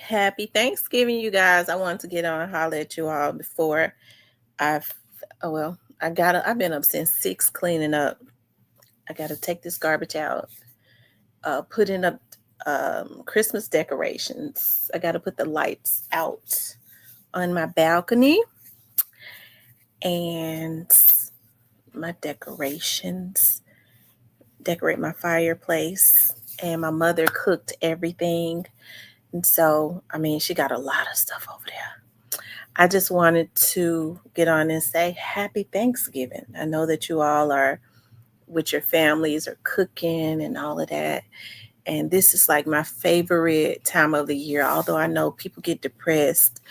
Happy Thanksgiving, you guys. I wanted to get on and holler at you all before I've I've been up since 6 cleaning up. I gotta take this garbage out, putting up Christmas decorations. I gotta put the lights out on my balcony and my decorations, decorate my fireplace. And my mother cooked everything. And so, she got a lot of stuff over there. I just wanted to get on and say happy Thanksgiving. I know that you all are with your families or cooking and all of that. And this is like my favorite time of the year, although I know people get depressed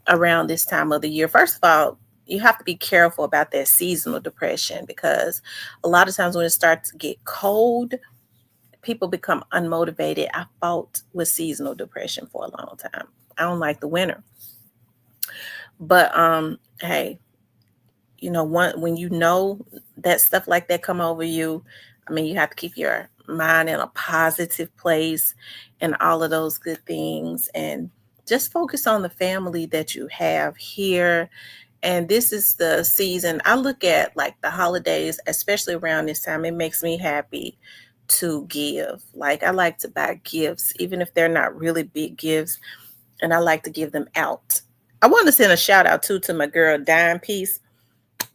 around this time of the year. First of all, you have to be careful about that seasonal depression because a lot of times when it starts to get cold, people become unmotivated. I fought with seasonal depression for a long time. I don't like the winter. But hey, when you know that stuff like that come over you, you have to keep your mind in a positive place and all of those good things and just focus on the family that you have here. And this is the season I look at, like the holidays, especially around this time. It makes me happy to give. Like I like to buy gifts, even if they're not really big gifts, and I like to give them out. I want to send a shout out to my girl Dime Piece.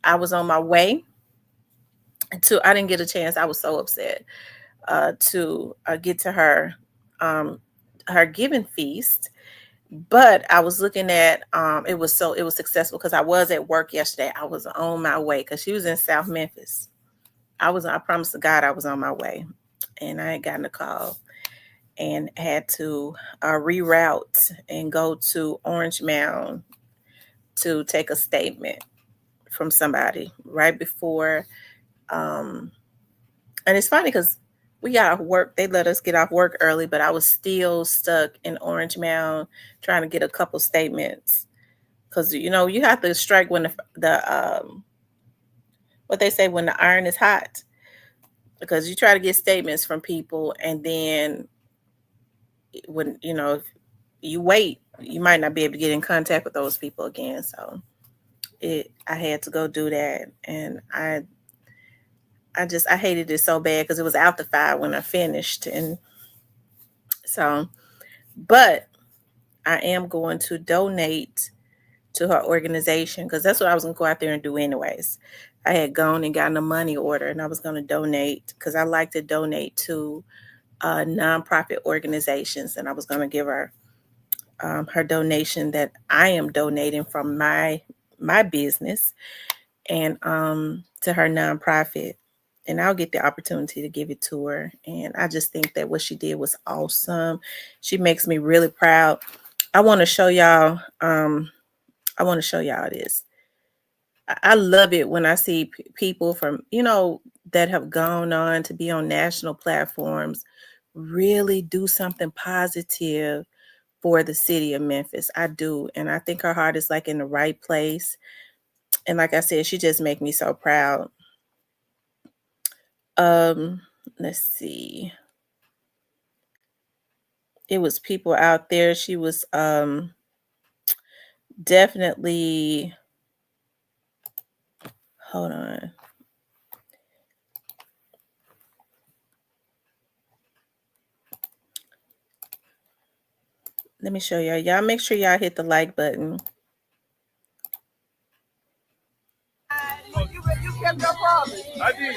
I was on my way I didn't get a chance. I was so upset to get to her giving feast. But I was looking at it was successful because I was at work yesterday. I was on my way because she was in South Memphis. I promised to God I was on my way, and I had gotten a call and had to reroute and go to Orange Mound to take a statement from somebody right before. And it's funny because we got off work. They let us get off work early, but I was still stuck in Orange Mound trying to get a couple statements because you have to strike when the what they say when the iron is hot, because you try to get statements from people and then when if you wait, you might not be able to get in contact with those people again. So I had to go do that, and I hated it so bad because it was after 5 when I finished. And so, but I am going to donate to her organization because that's what I was going to go out there and do anyways. I had gone and gotten a money order, and I was going to donate because I like to donate to nonprofit organizations, and I was going to give her her donation that I am donating from my business and to her nonprofit. And I'll get the opportunity to give it to her. And I just think that what she did was awesome. She makes me really proud. I want to show y'all. This. I love it when I see people from, that have gone on to be on national platforms really do something positive for the city of Memphis. I do. And I think her heart is like in the right place. And like I said, she just makes me so proud. Let's see. It was people out there. She was definitely, hold on. Let me show y'all. Y'all make sure y'all hit the like button. You kept your promise. I did.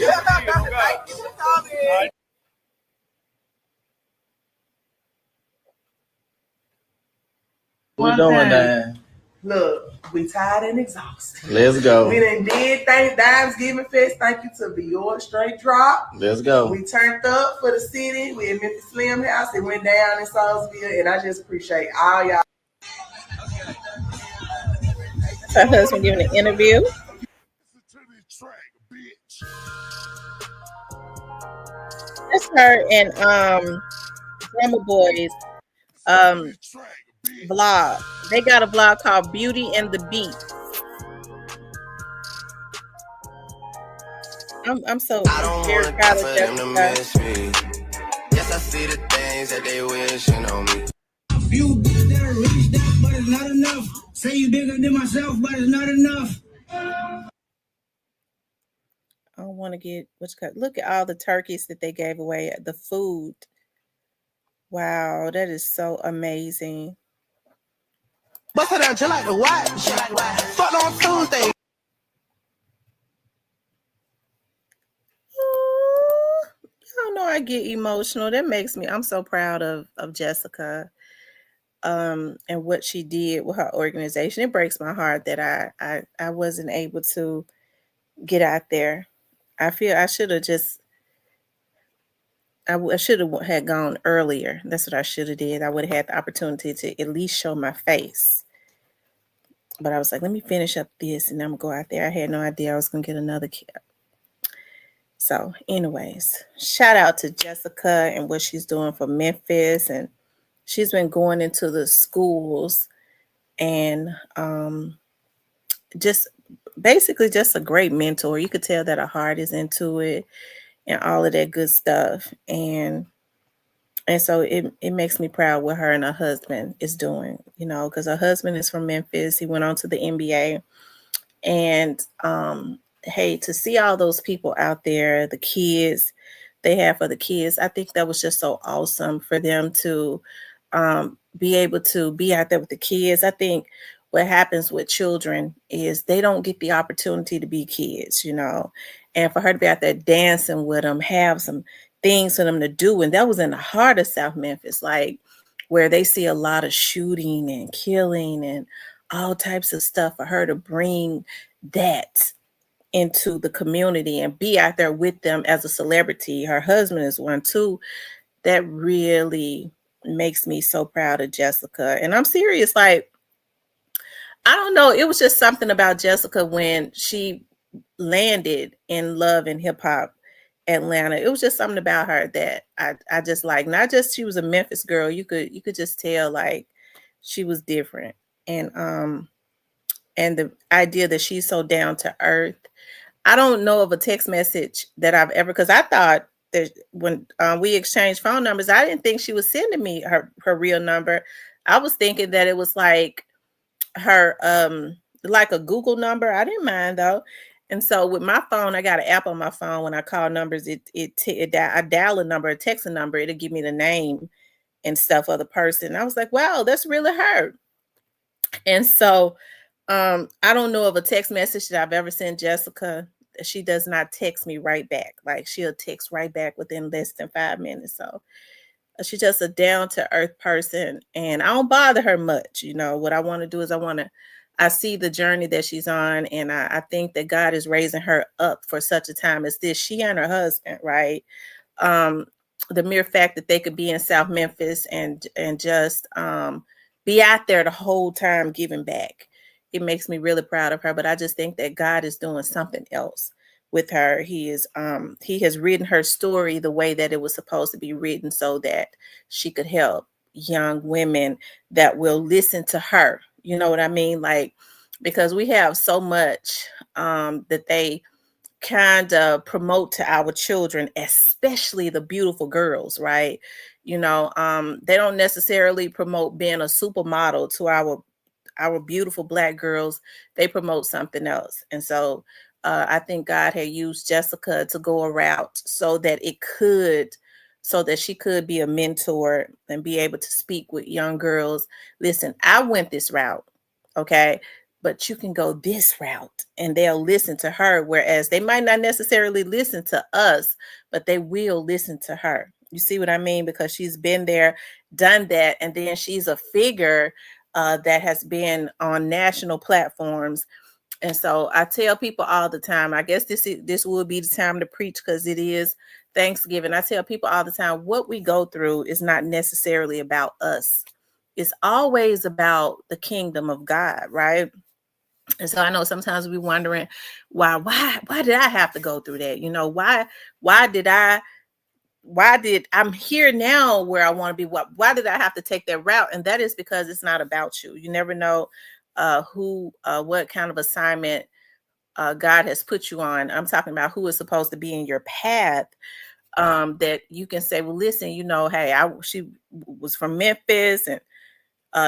We're doing that. Look, we tired and exhausted. Let's go. We done did Thanksgiving Fest. Thank you to Beyond Straight Drop. Let's go. We turned up for the city. We at Memphis Slim House. It went down in Salisbury, and I just appreciate all y'all. Her husband giving an interview. That's her and Drummer Boys vlog. They got a vlog called Beauty and the Beat. I'm so very proud of Jessica. Yes, I see the things that they wishing on me. You got that, reach that, but it's not enough. Say you bigger than myself, but it's not enough. I don't want to get look at all the turkeys that they gave away, the food. Wow, that is so amazing. Bust it out, just like the watch. Fuck on Tuesday. Ooh, y'all know I get emotional. That makes me. I'm so proud of Jessica, and what she did with her organization. It breaks my heart that I wasn't able to get out there. I feel I should have just. I should have had gone earlier. That's what I should have did. I would have had the opportunity to at least show my face. But I was like, let me finish up this and I'm gonna go out there. I had no idea I was gonna get another kid. So, anyways, shout out to Jessica and what she's doing for Memphis. And she's been going into the schools and just basically just a great mentor. You could tell that her heart is into it and all of that good stuff. And so it makes me proud what her and her husband is doing, because her husband is from Memphis. He went on to the NBA. And hey, to see all those people out there, the kids they have for the kids, I think that was just so awesome for them to be able to be out there with the kids. I think what happens with children is they don't get the opportunity to be kids. And for her to be out there dancing with them, have some things for them to do. And that was in the heart of South Memphis, like where they see a lot of shooting and killing and all types of stuff. For her to bring that into the community and be out there with them as a celebrity. Her husband is one too. That really makes me so proud of Jessica. And I'm serious. Like, I don't know. It was just something about Jessica when she landed in Love and Hip Hop Atlanta. It was just something about her that I just like. Not just she was a Memphis girl. You could just tell like she was different. And the idea that she's so down to earth. I don't know of a text message that I've ever, because I thought that when we exchanged phone numbers, I didn't think she was sending me her real number. I was thinking that it was her like a Google number. I didn't mind though. And so with my phone, I got an app on my phone. When I call numbers, I dial a number, text a number, it'll give me the name and stuff of the person. I was like, wow, that's really her. And so I don't know of a text message that I've ever sent Jessica. She does not text me right back. Like she'll text right back within less than 5 minutes. So she's just a down to earth person, and I don't bother her much. What I want to do is I see the journey that she's on, and I think that God is raising her up for such a time as this. She and her husband, right? um, the mere fact that they could be in South Memphis and just be out there the whole time giving back. It makes me really proud of her. But I just think that God is doing something else with her. He has written her story the way that it was supposed to be written, so that she could help young women that will listen to her. You know what I mean? Like, because we have so much that they kind of promote to our children, especially the beautiful girls, right? They don't necessarily promote being a supermodel to our beautiful Black girls. They promote something else. And so I think God had used Jessica to go a route so that she could be a mentor and be able to speak with young girls. Listen, I went this route, okay? But you can go this route and they'll listen to her. Whereas they might not necessarily listen to us, but they will listen to her. You see what I mean? Because she's been there, done that. And then she's a figure that has been on national platforms. And so I tell people all the time, I guess this will be the time to preach because it is Thanksgiving. I tell people all the time, what we go through is not necessarily about us. It's always about the kingdom of God, right? And so I know sometimes we wondering why did I have to go through that? Why did I'm here now where I want to be? Why did I have to take that route? And that is because it's not about you. You never know what kind of assignment God has put you on. I'm talking about who is supposed to be in your path. That you can say, well, listen, hey, she was from Memphis and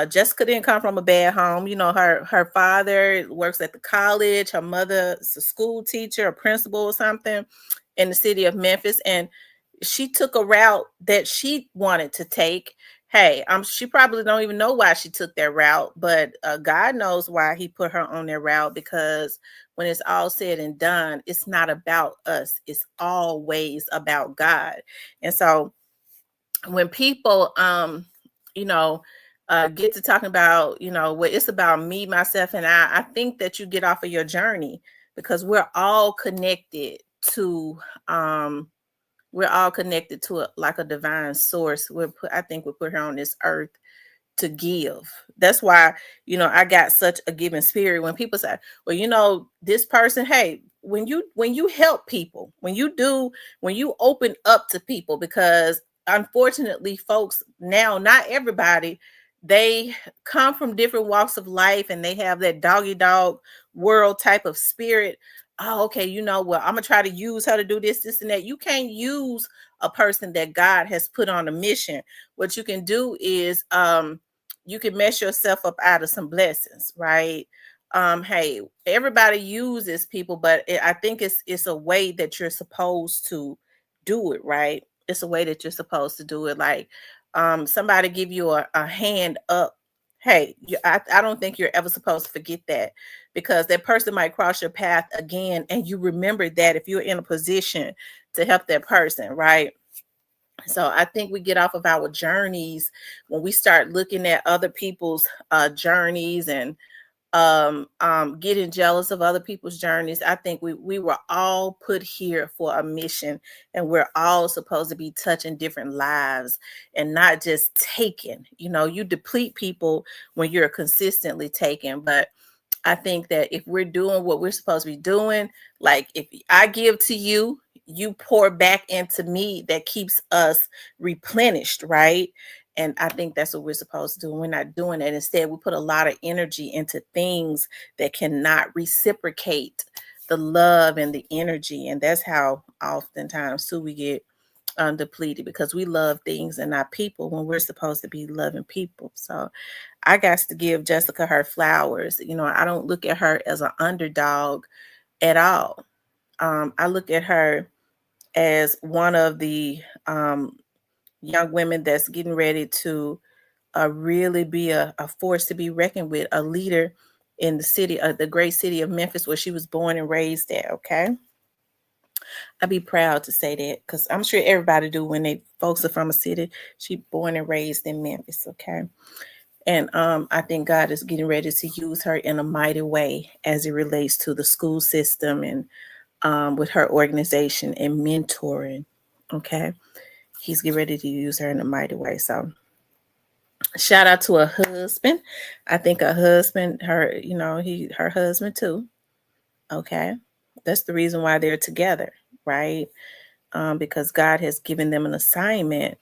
Jessica didn't come from a bad home. You know, her father works at the college. Her mother is a school teacher, a principal or something in the city of Memphis. And she took a route that she wanted to take. Hey, she probably don't even know why she took that route, but God knows why he put her on that route, because when it's all said and done, it's not about us. It's always about God. And so when people you know get to talking about, what it's about me, myself, and I think that you get off of your journey, because um we're all connected to like a divine source. I think we put her on this earth to give. That's why, I got such a giving spirit. When people say, well, this person, hey, when you help people, when you open up to people, because unfortunately, folks, now not everybody, they come from different walks of life, and they have that doggy dog world type of spirit. Oh, okay, well, I'm gonna try to use her to do this and that. You can't use a person that God has put on a mission. What you can do is you can mess yourself up out of some blessings, right? Hey, everybody uses people, but I think it's a way that you're supposed to do it, right? It's a way that you're supposed to do it. Like somebody give you a hand up. Hey, I don't think you're ever supposed to forget that, because that person might cross your path again, and you remember that if you're in a position to help that person, right? So I think we get off of our journeys when we start looking at other people's journeys, and getting jealous of other people's journeys. I think we were all put here for a mission, and we're all supposed to be touching different lives and not just taking. You deplete people when you're consistently taking, but I think that if we're doing what we're supposed to be doing, like if I give to you, you pour back into me, that keeps us replenished, right? And I think that's what we're supposed to do. We're not doing that. Instead, we put a lot of energy into things that cannot reciprocate the love and the energy. And that's how oftentimes too we get depleted, because we love things and not people when we're supposed to be loving people. So I got to give Jessica her flowers. I don't look at her as an underdog at all. I look at her as one of the young women that's getting ready to really be a force to be reckoned with, a leader in the city, the great city of Memphis, where she was born and raised at. Okay. I'd be proud to say that, because I'm sure everybody do when they folks are from a city. She born and raised in Memphis. Okay. And I think God is getting ready to use her in a mighty way as it relates to the school system, and with her organization and mentoring. Okay. He's getting ready to use her in a mighty way. So shout out to her husband. I think her husband, her husband too. Okay. That's the reason why they're together, right? Because God has given them an assignment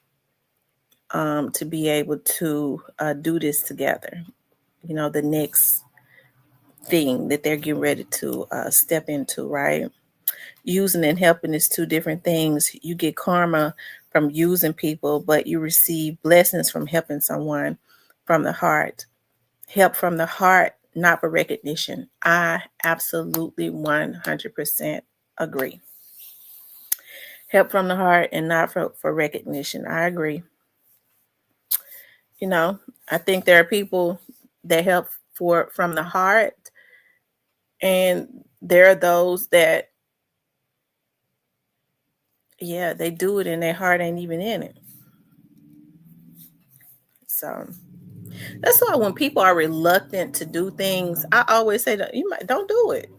to be able to do this together. The next thing that they're getting ready to step into, right? Using and helping is two different things. You get karma from using people, but you receive blessings from helping someone from the heart. Help from the heart, not for recognition. I absolutely 100% agree. Help from the heart and not for recognition. I agree. I think there are people that help from the heart, and there are those that, yeah, they do it and their heart ain't even in it. So that's why when people are reluctant to do things, I always say that don't do it.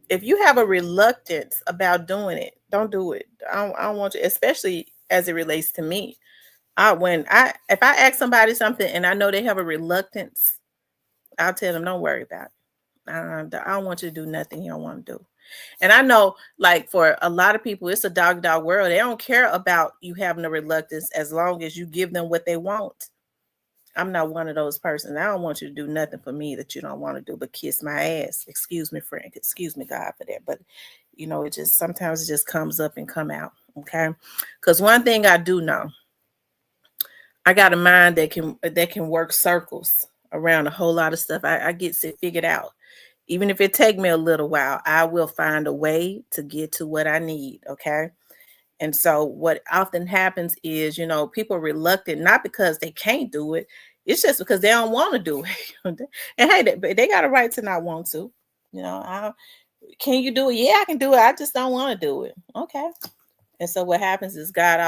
If you have a reluctance about doing it, don't do it. I don't want to, especially as it relates to me. If I ask somebody something and I know they have a reluctance, I'll tell them, don't worry about it. I don't want you to do nothing you don't want to do. And I know, like, for a lot of people, it's a dog world. They don't care about you having a reluctance as long as you give them what they want. I'm not one of those persons. I don't want you to do nothing for me that you don't want to do but kiss my ass. Excuse me, friend. Excuse me, God, for that. But it just sometimes it just comes up and come out. Okay. Because one thing I do know, I got a mind that can work circles around a whole lot of stuff. I get it figured out. Even if it take me a little while, I will find a way to get to what I need. Okay. And so what often happens is, people are reluctant, not because they can't do it. It's just because they don't want to do it. And hey, they got a right to not want to. Can you do it? Yeah, I can do it. I just don't want to do it. Okay. And so what happens is God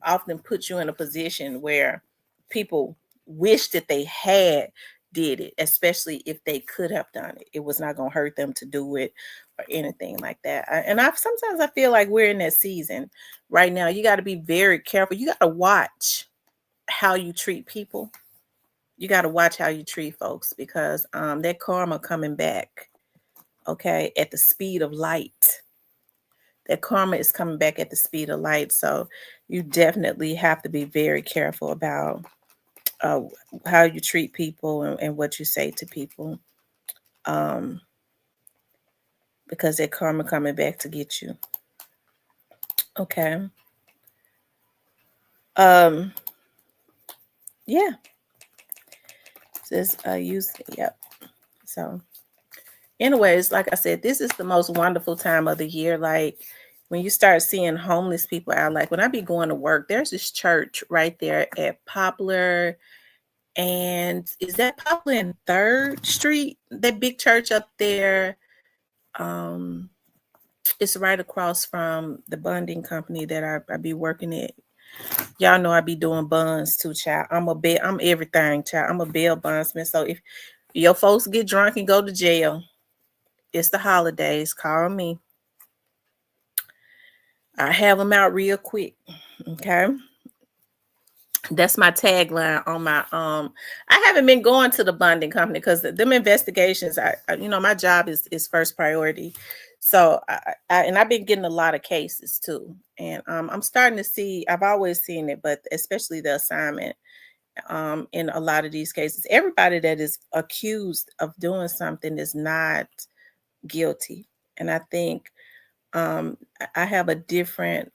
often puts you in a position where people wish that they had did it, especially if they could have done it. It was not going to hurt them to do it or anything like that. And sometimes I feel like we're in that season right now. You got to be very careful. You got to watch how you treat people. You got to watch how you treat folks because that karma coming back, okay, at the speed of light. That karma is coming back at the speed of light. So you definitely have to be very careful about uh, how you treat people and what you say to people, um, because that karma coming back to get you. Okay. Um, yeah. Says use. Yep. So, anyways, like I said, this is the most wonderful time of the year. Like when you start seeing homeless people out, like when I be going to work, there's this church right there at Poplar. And is that Poplar and Third Street? That big church up there. Um, it's right across from the bonding company that I be working at. Y'all know I be doing bonds too, child. I'm everything, child. I'm a bail bondsman. So if your folks get drunk and go to jail, it's the holidays. Call me. I have them out real quick. Okay. That's my tagline on my I haven't been going to the bonding company because them investigations my job is first priority. So and I've been getting a lot of cases too. And I'm starting to see, I've always seen it, but especially the assignment in a lot of these cases, everybody that is accused of doing something is not guilty. And I think I have a different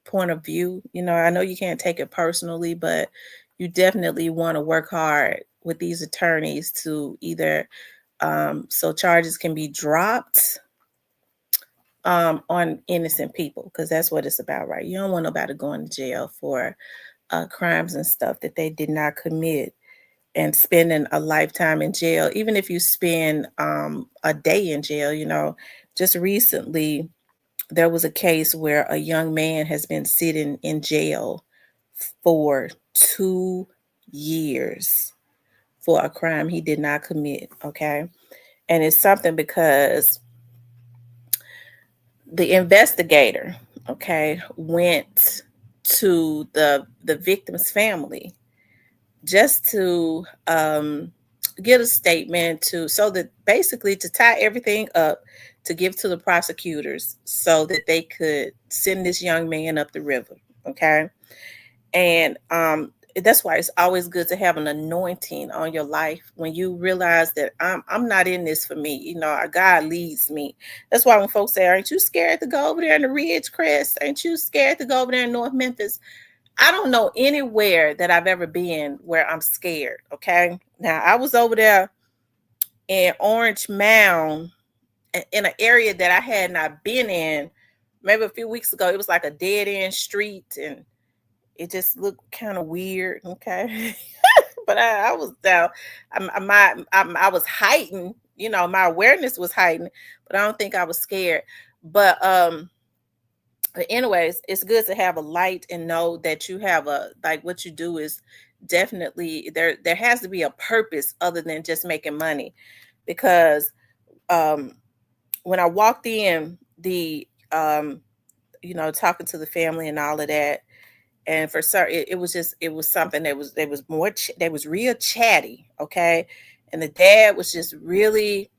point of view. I know you can't take it personally, but you definitely want to work hard with these attorneys to either so charges can be dropped on innocent people, because that's what it's about, right? You don't want nobody going to jail for crimes and stuff that they did not commit and spending a lifetime in jail. Even if you spend a day in jail, just recently there was a case where a young man has been sitting in jail for 2 years for a crime he did not commit. Okay. And it's something because the investigator, okay, went to the victim's family just to get a statement, to so that basically to tie everything up, to give to the prosecutors so that they could send this young man up the river. Okay. And that's why it's always good to have an anointing on your life when you realize that I'm not in this for me. God leads me. That's why when folks say, "Aren't you scared to go over there in the Ridge Crest? Ain't you scared to go over there in North Memphis?" I don't know anywhere that I've ever been where I'm scared. Okay. Now I was over there in Orange Mound in an area that I had not been in. Maybe a few weeks ago, it was like a dead end street and it just looked kind of weird. Okay. But I was down. I was heightened. My awareness was heightened, but I don't think I was scared. But anyways, it's good to have a light and know that you have a, like, what you do is definitely there has to be a purpose other than just making money. Because um when I walked in, the talking to the family and all of that, and for certain it was something that was more that was real chatty. Okay. And the dad was just really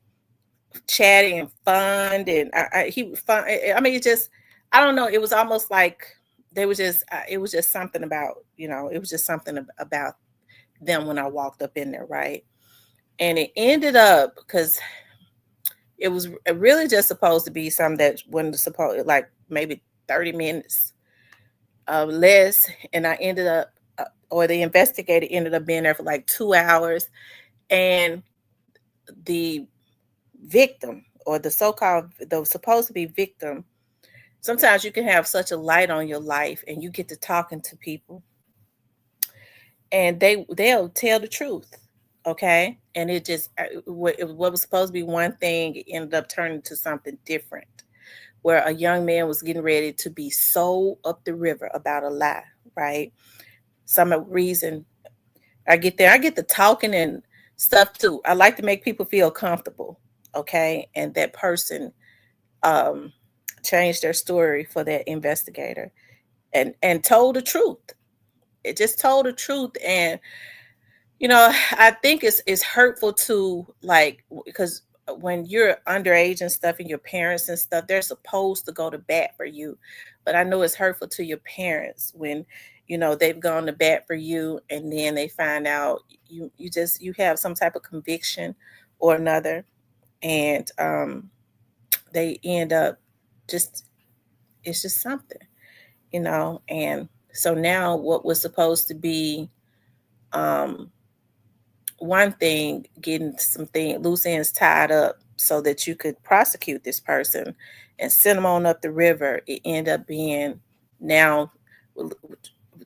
chatty and fun, and he was fun. I mean, it just, I don't know, it was almost like they was just it was just something about, it was just something about them when I walked up in there, right? And it ended up because it was really just supposed to be something that wasn't supposed, like maybe 30 minutes less, and I ended up or the investigator ended up being there for like 2 hours, and the victim, or the so-called, the supposed to be victim, sometimes you can have such a light on your life and you get to talking to people, and they'll tell the truth. Okay, and it just what was supposed to be one thing, it ended up turning to something different, where a young man was getting ready to be sold up the river about a lie, right? Some reason I get there, I get to talking and stuff too. I like to make people feel comfortable, okay? And that person um changed their story for that investigator, and told the truth. It just told the truth. And I think it's hurtful to, like, because when you're underage and stuff, and your parents and stuff, they're supposed to go to bat for you. But I know it's hurtful to your parents when they've gone to bat for you, and then they find out you have some type of conviction or another, and they end up just, it's just something, and so now what was supposed to be um one thing, getting something loose ends tied up so that you could prosecute this person and send them on up the river, it ended up being now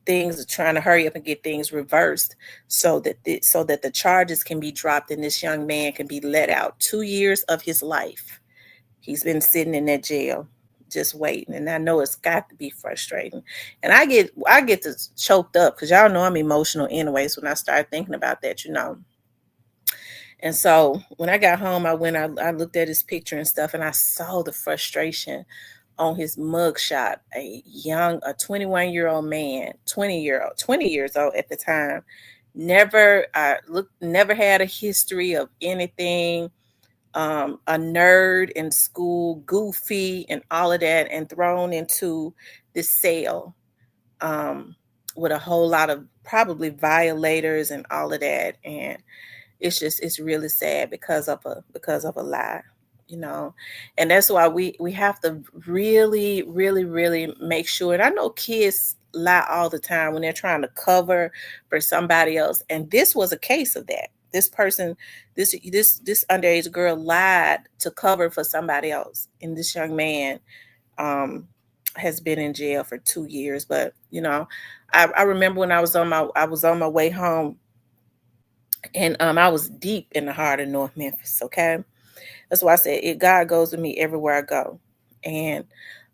things are trying to hurry up and get things reversed so that the charges can be dropped and this young man can be let out. 2 years of his life he's been sitting in that jail just waiting, and I know it's got to be frustrating. And I get to choked up because y'all know I'm emotional anyways when I start thinking about that. And so when I got home, I looked at his picture and stuff, and I saw the frustration on his mugshot. A 21-year-old man, 20 years old at the time, never had a history of anything. A nerd in school, goofy, and all of that, and thrown into this cell um, with a whole lot of probably violators and all of that. And it's really sad because of a lie, you know and that's why we have to really, really, really make sure. And I know kids lie all the time when they're trying to cover for somebody else, and this was a case of that. This person, this underage girl lied to cover for somebody else, and this young man um has been in jail for 2 years. But I remember when I was on my way home, and I was deep in the heart of North Memphis. Okay, that's why I said God goes with me everywhere I go. And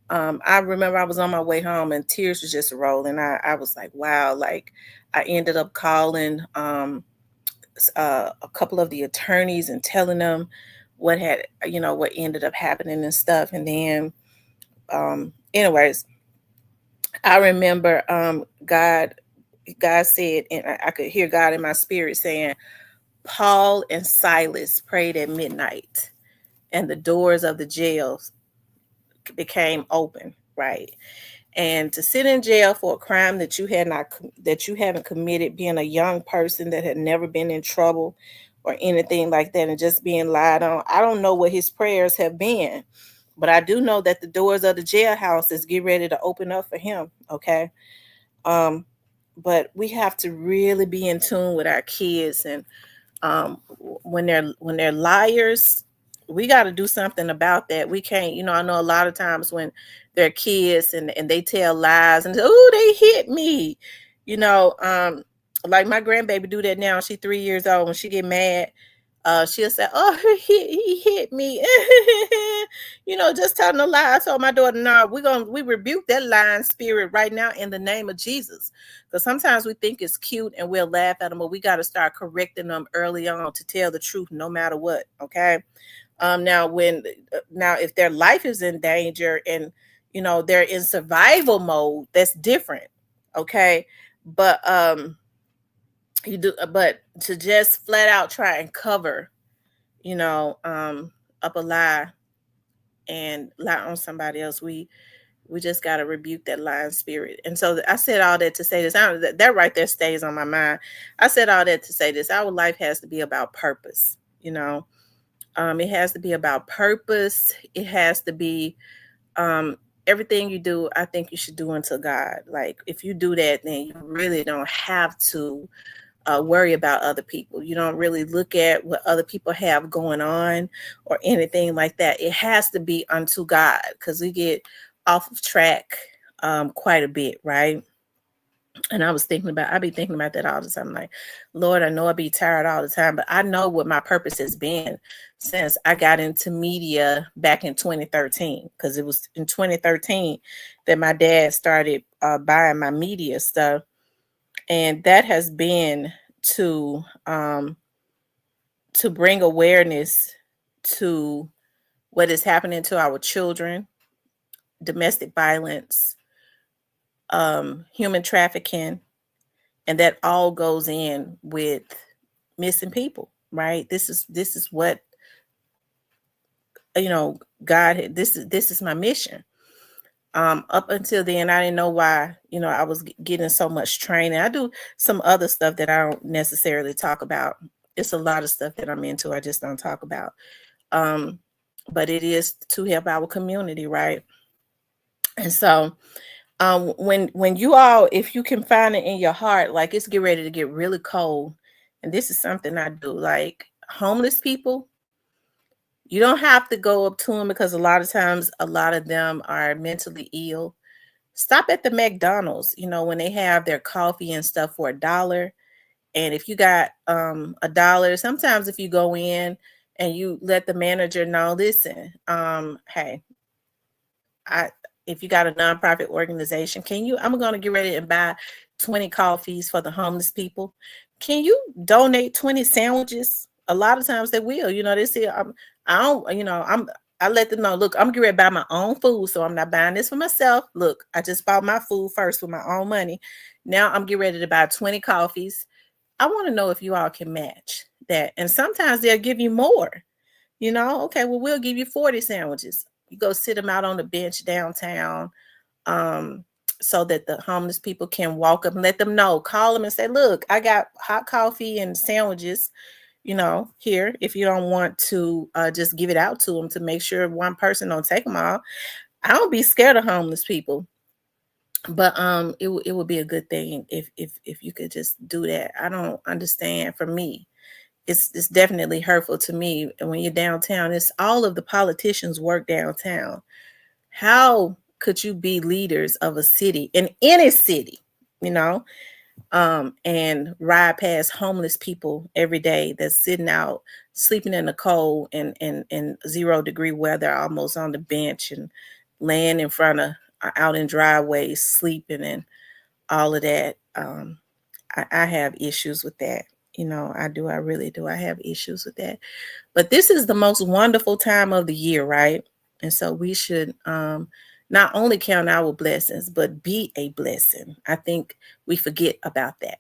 I remember I was on my way home, and tears was just rolling. I was like, wow. Like, I ended up calling a couple of the attorneys and telling them what ended up happening and stuff. And then, anyways, I remember God said, and I could hear God in my spirit saying, Paul and Silas prayed at midnight, and the doors of the jails became open, right? And to sit in jail for a crime that you haven't committed, being a young person that had never been in trouble or anything like that, and just being lied on. I don't know what his prayers have been, but I do know that the doors of the jailhouse is getting ready to open up for him. Okay. Um, but we have to really be in tune with our kids, and when they're liars, we got to do something about that. We can't, I know a lot of times when they're kids and they tell lies and, oh, they hit me, you know um like my grandbaby do that now. She 3 years old. When she get mad, she'll say, oh, he hit me. Just telling a lie. I told my daughter, no, we rebuke that lying spirit right now in the name of Jesus. Because sometimes we think it's cute and we'll laugh at them, but we got to start correcting them early on to tell the truth no matter what. Okay. Now if their life is in danger and they're in survival mode, that's different. Okay. But to just flat out try and cover, you know, um, up a lie and lie on somebody else, we just got to rebuke that lying spirit. And so I said all that to say this. That right there stays on my mind. I said all that to say this. Our life has to be about purpose. It has to be about purpose. It has to be everything you do, I think you should do unto God. Like if you do that, then you really don't have to worry about other people. You don't really look at what other people have going on or anything like that. It has to be unto God, because we get off of track quite a bit, right? And I be thinking about that all the time. Like, Lord, I know I be tired all the time, but I know what my purpose has been since I got into media back in 2013. Because it was in 2013 that my dad started buying my media stuff. And that has been to um, to bring awareness to what is happening to our children, domestic violence, human trafficking, and that all goes in with missing people, right? This is what, you know, God, this is my mission. Up until then, I didn't know why, you know, I was getting so much training. I do some other stuff that I don't necessarily talk about. It's a lot of stuff that I'm into, I just don't talk about. um but it is to help our community, right? And so when you all, if you can find it in your heart, like it's get ready to get really cold, and this is something I do, like homeless people, you don't have to go up to them, because a lot of times a lot of them are mentally ill. Stop at the McDonald's, you know, when they have their coffee and stuff for $1. And if you got $1, sometimes if you go in and you let the manager know, listen, hey, I if you got a nonprofit organization, can you, I'm gonna get ready and buy 20 coffees for the homeless people. Can you donate 20 sandwiches? A lot of times they will, you know, they say I don't, you know, I let them know, look, I'm getting ready to buy my own food, so I'm not buying this for myself. Look, I just bought my food first with my own money. Now I'm getting ready to buy 20 coffees. I want to know if you all can match that. And sometimes they'll give you more. You know, okay, well, we'll give you 40 sandwiches. You go sit them out on the bench downtown, um, so that the homeless people can walk up and let them know, call them and say, look, I got hot coffee and sandwiches, you know, here, if you don't want to just give it out to them, to make sure one person don't take them all. I don't be scared of homeless people, but it would be a good thing if you could just do that. I don't understand. For me, it's definitely hurtful to me. And when you're downtown, it's all of the politicians work downtown. How could you be leaders of a city, in any city, you know, and ride past homeless people every day that's sitting out, sleeping in the cold and 0-degree weather, almost on the bench, and laying in front of out in driveways, sleeping and all of that. I have issues with that. You know, I do. I really do. I have issues with that. But this is the most wonderful time of the year, right? And so we should not only count our blessings, but be a blessing. I think we forget about that.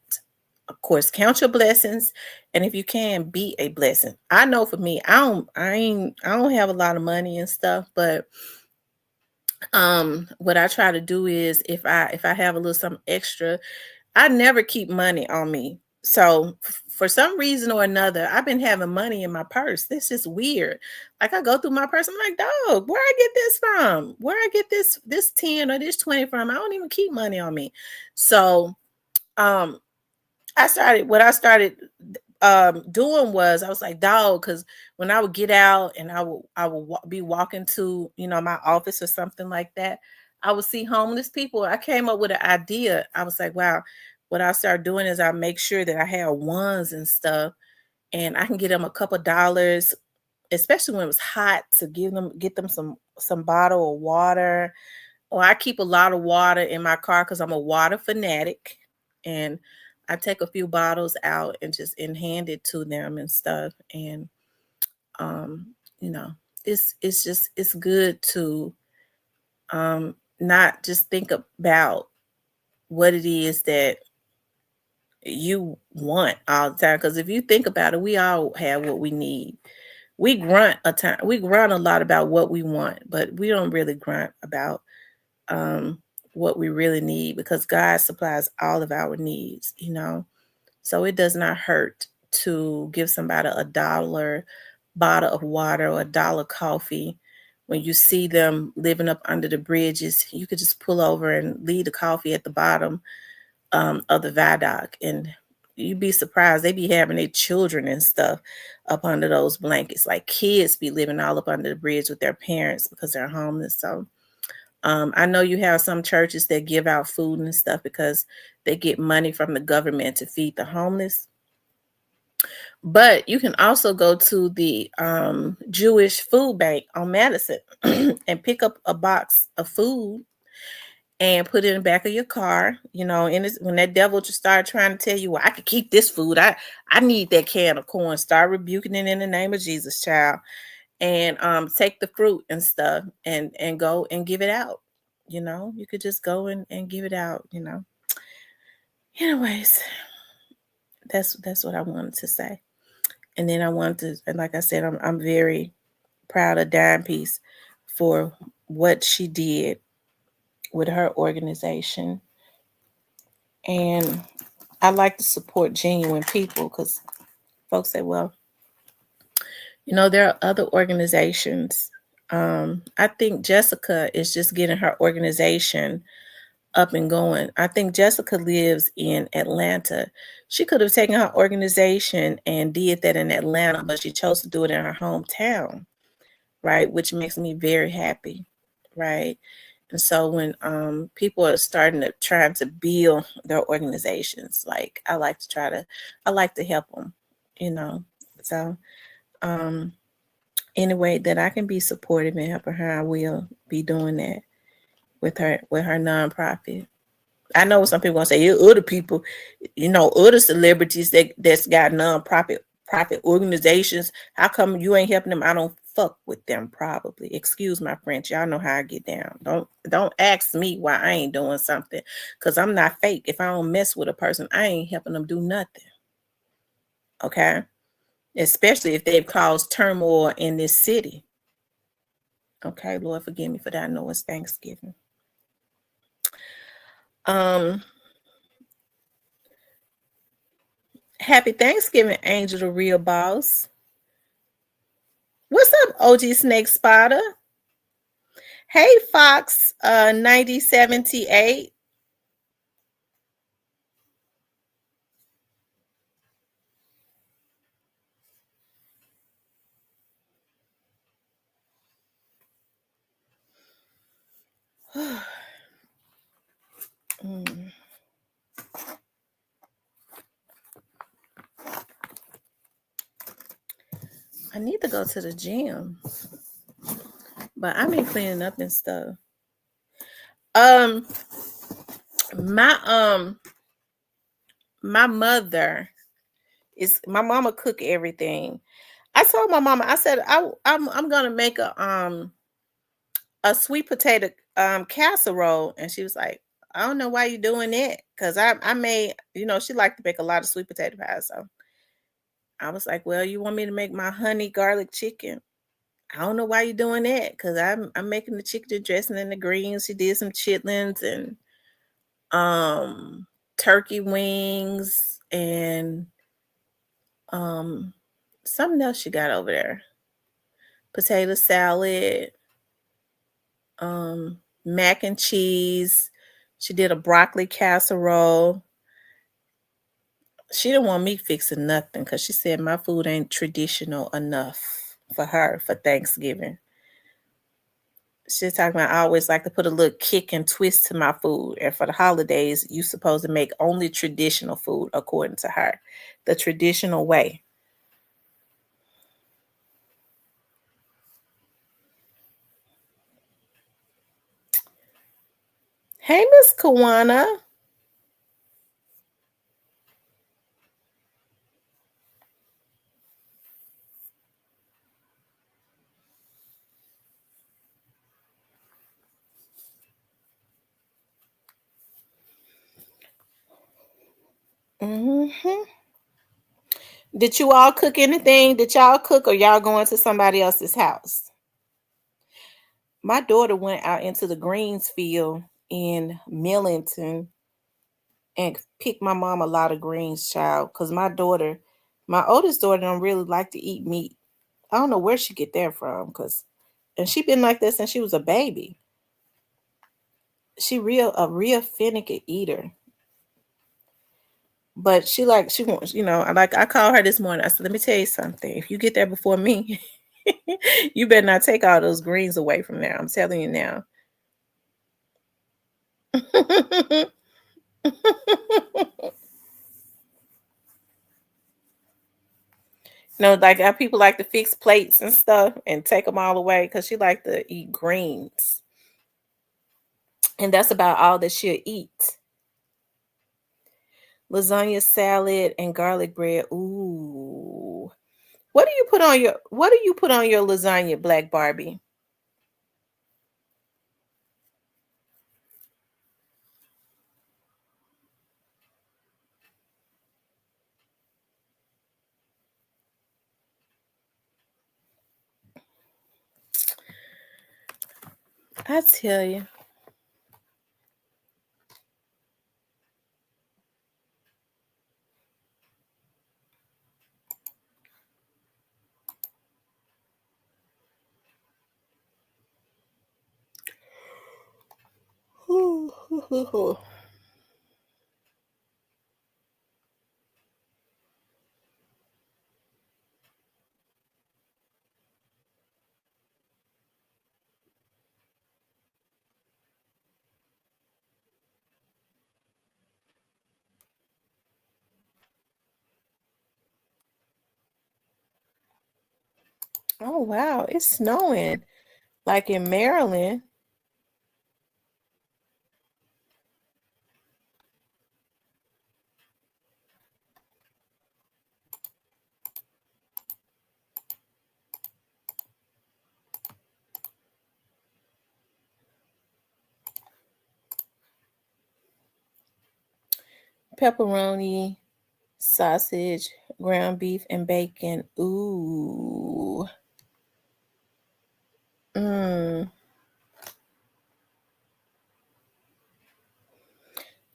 Of course, count your blessings, and if you can, be a blessing. I know for me, I don't have a lot of money and stuff, but what I try to do is, if I have a little something extra, I never keep money on me. So for some reason or another, I've been having money in my purse. This is weird. Like I go through my purse, I'm like, dog, where I get this from? Where I get this 10 or this 20 from? I don't even keep money on me. So um I started doing was, I was like, dog, because when I would get out and I would be walking to, you know, my office or something like that, I would see homeless people. I came up with an idea. I was like, wow, what I start doing is I make sure that I have ones and stuff, and I can get them a couple dollars, especially when it was hot, to get them some bottle of water. Or I keep a lot of water in my car because I'm a water fanatic, and I take a few bottles out and hand it to them and stuff. And um, you know, it's just it's good to not just think about what it is that you want all the time. Because if you think about it, we all have what we need. We grunt a lot about what we want, but we don't really grunt about um, what we really need, because God supplies all of our needs, you know. So it does not hurt to give somebody $1 bottle of water or $1 coffee, when you see them living up under the bridges, you could just pull over and leave the coffee at the bottom of the viaduct, and you'd be surprised they be having their children and stuff up under those blankets. Like kids be living all up under the bridge with their parents because they're homeless. So I know you have some churches that give out food and stuff because they get money from the government to feed the homeless. But you can also go to the Jewish food bank on Madison and pick up a box of food and put it in the back of your car. You know, and when that devil just started trying to tell you, well, I could keep this food. I need that can of corn. Start rebuking it in the name of Jesus, child. And take the fruit and stuff and go and give it out. You know, you could just go and give it out, you know. Anyways, that's what I wanted to say. And then I wanted to, and like I said, I'm very proud of Dime Piece for what she did with her organization. And I like to support genuine people because folks say, well, you know, there are other organizations. I think Jessica is just getting her organization up and going. I think Jessica lives in Atlanta. She could have taken her organization and did that in Atlanta, but she chose to do it in her hometown, right? Which makes me very happy, right? And so when people are starting to trying to build their organizations, like I like to help them, you know. So um, any way that I can be supportive and helping her, I will be doing that with her nonprofit. I know some people gonna say, "You other people, you know, other celebrities that's got profit organizations. How come you ain't helping them?" I don't fuck with them. Probably. Excuse my French. Y'all know how I get down. Don't ask me why I ain't doing something, cause I'm not fake. If I don't mess with a person, I ain't helping them do nothing. Okay, especially if they've caused turmoil in this city. Okay, Lord forgive me for that. I know it's Thanksgiving. Um, Happy Thanksgiving, Angel the Real Boss. What's up, OG Snake Spotter? Hey, Fox 9078. Mm, I need to go to the gym, but I've been cleaning up and stuff. Um, my my mother is my mama cook everything. I told my mama, I said I'm gonna make a sweet potato casserole, and she was like, I don't know why you doing that, because I made, you know, she liked to make a lot of sweet potato pie, so I was like, well, you want me to make my honey garlic chicken? I don't know why you're doing that, because I'm making the chicken dressing and the greens. She did some chitlins and um turkey wings and um something else she got over there. Potato salad, mac and cheese. She did a broccoli casserole. She didn't want me fixing nothing because she said my food ain't traditional enough for her for Thanksgiving. She's talking about I always like to put a little kick and twist to my food. And for the holidays, you supposed to make only traditional food according to her. The traditional way. Hey, Miss Kawana. Hmm. Did you all cook anything? Did y'all cook, or y'all going to somebody else's house? My daughter went out into the greens field in Millington and picked my mom a lot of greens, child. Cause my oldest daughter, don't really like to eat meat. I don't know where she get that from, cause And she been like this since she was a baby. She a real finicky eater. But she wants, I called her this morning. I said, let me tell you something. If you get there before me, you better not take all those greens away from there. I'm telling you now. Like how people like to fix plates and stuff and take them all away because she like to eat greens. And that's about all that she'll eat. Lasagna salad and garlic bread. Ooh. What do you put on your lasagna, Black Barbie? I tell you. Oh wow, it's snowing like in Maryland. Pepperoni, sausage, ground beef, and bacon. Ooh. Mm.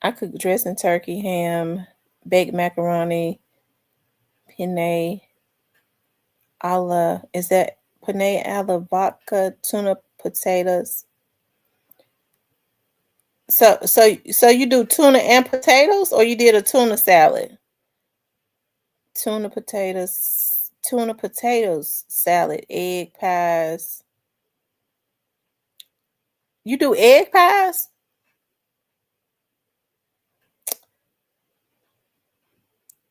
I cook dressing turkey, ham, baked macaroni, penne is that penne alla vodka, tuna potatoes. So you do tuna and potatoes, or you did a tuna salad? Tuna potatoes salad, egg pies. You do egg pies?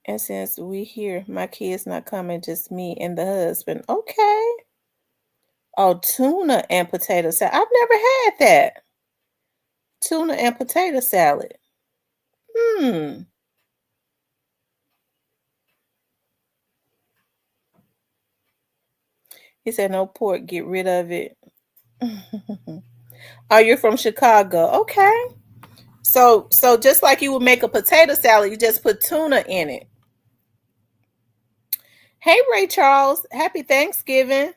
And since we here, my kids not coming, just me and the husband. Okay. Oh, tuna and potato salad. I've never had that. Tuna and potato salad. Hmm. He said no pork, get rid of it. Oh, you're from Chicago. Okay. So just like you would make a potato salad, you just put tuna in it. Hey Ray Charles, happy Thanksgiving.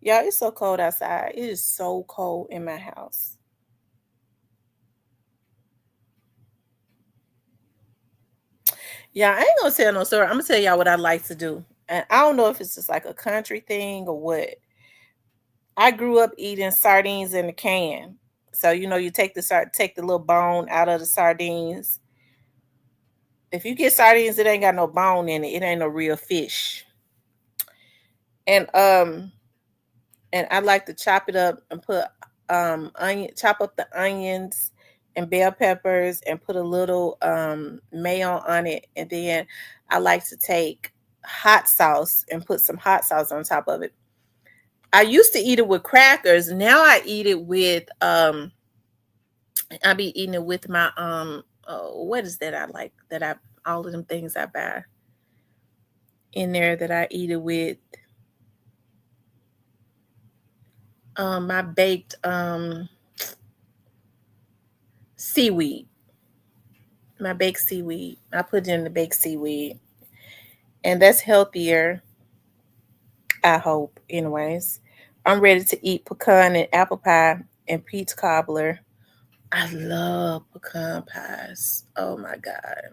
Y'all, it's so cold outside. It is so cold in my house. Yeah, I ain't gonna tell no story. I'm gonna tell y'all what I like to do. And I don't know if it's just like a country thing or what. I grew up eating sardines in a can. So you take the little bone out of the sardines. If you get sardines, it ain't got no bone in it. It ain't no real fish. And I like to chop it up and put chop up the onions and bell peppers and put a little mayo on it, and then I like to take hot sauce and put some hot sauce on top of it. I used to eat it with crackers. Now I eat it with I be eating it with my oh, what is that I like that I all of them things I buy in there that I eat it with my baked seaweed. My baked seaweed. I put it in the baked seaweed. And that's healthier, I hope, anyways. I'm ready to eat pecan and apple pie and peach cobbler. I love pecan pies. Oh my God.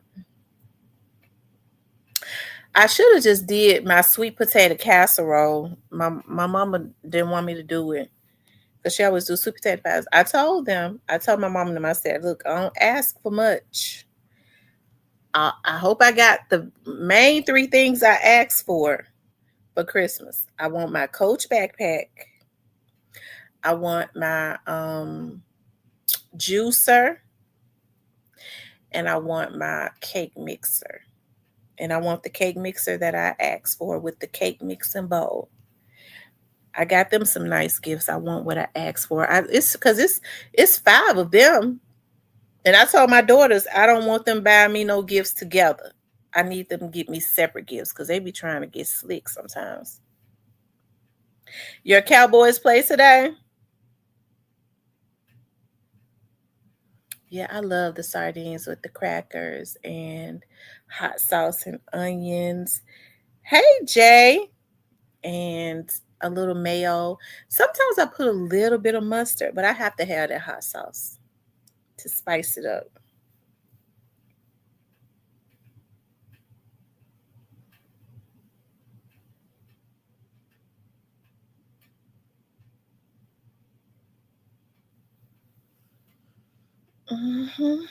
I should have just did my sweet potato casserole. My mama didn't want me to do it because she always do sweet potato pies. I told my mom and them, I said, look, I don't ask for much. I hope I got the main three things I asked for Christmas. I want my Coach backpack. I want my juicer, and I want my cake mixer. And I want the cake mixer that I asked for with the cake mixing bowl. I got them some nice gifts. I want what I asked for. It's because it's five of them, and I told my daughters I don't want them buying me no gifts together. I need them to get me separate gifts because they be trying to get slick sometimes. Your Cowboys play today? Yeah, I love the sardines with the crackers and hot sauce and onions. Hey, Jay, and a little mayo. Sometimes I put a little bit of mustard, but I have to have that hot sauce to spice it up. Mhm.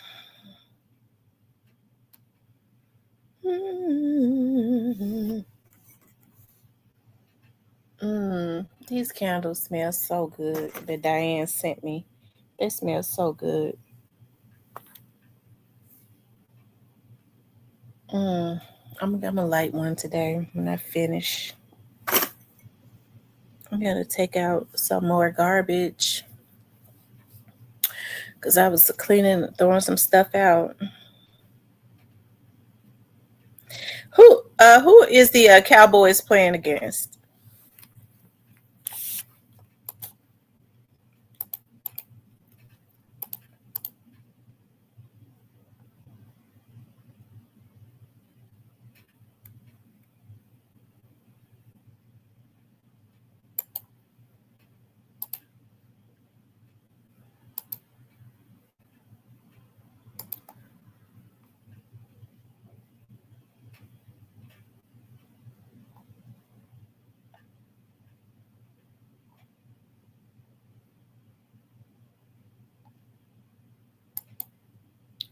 Mhm. These candles smell so good that Diane sent me. They smell so good. Mm. I'm gonna light one today when I finish. I'm gonna take out some more garbage because I was cleaning, throwing some stuff out. Who is the Cowboys playing against?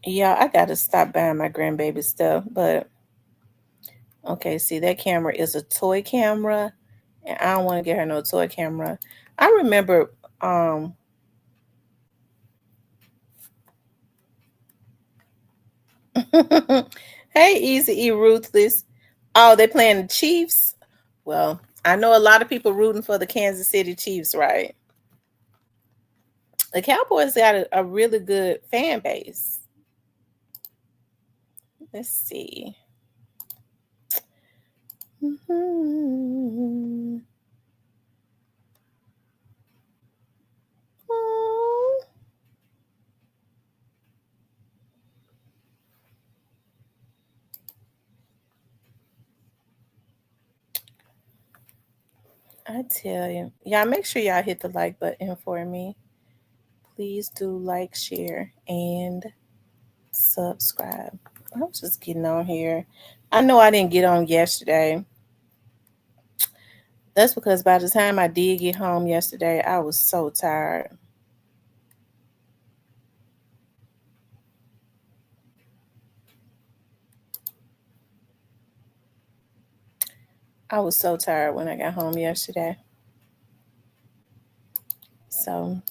Yeah, I gotta stop buying my grandbaby stuff. But okay, see that camera is a toy camera, and I don't want to get her no toy camera. I remember, um, hey, Easy E Ruthless. Oh, they playing the Chiefs. Well, I know a lot of people rooting for the Kansas City Chiefs, right? The Cowboys got a really good fan base. Let's see. Mhm. Oh, I tell you, y'all make sure y'all hit the like button for me. Please do like, share, and subscribe. I was just getting on here. I know I didn't get on yesterday. That's because by the time I did get home yesterday, I was so tired. I was so tired when I got home yesterday. So,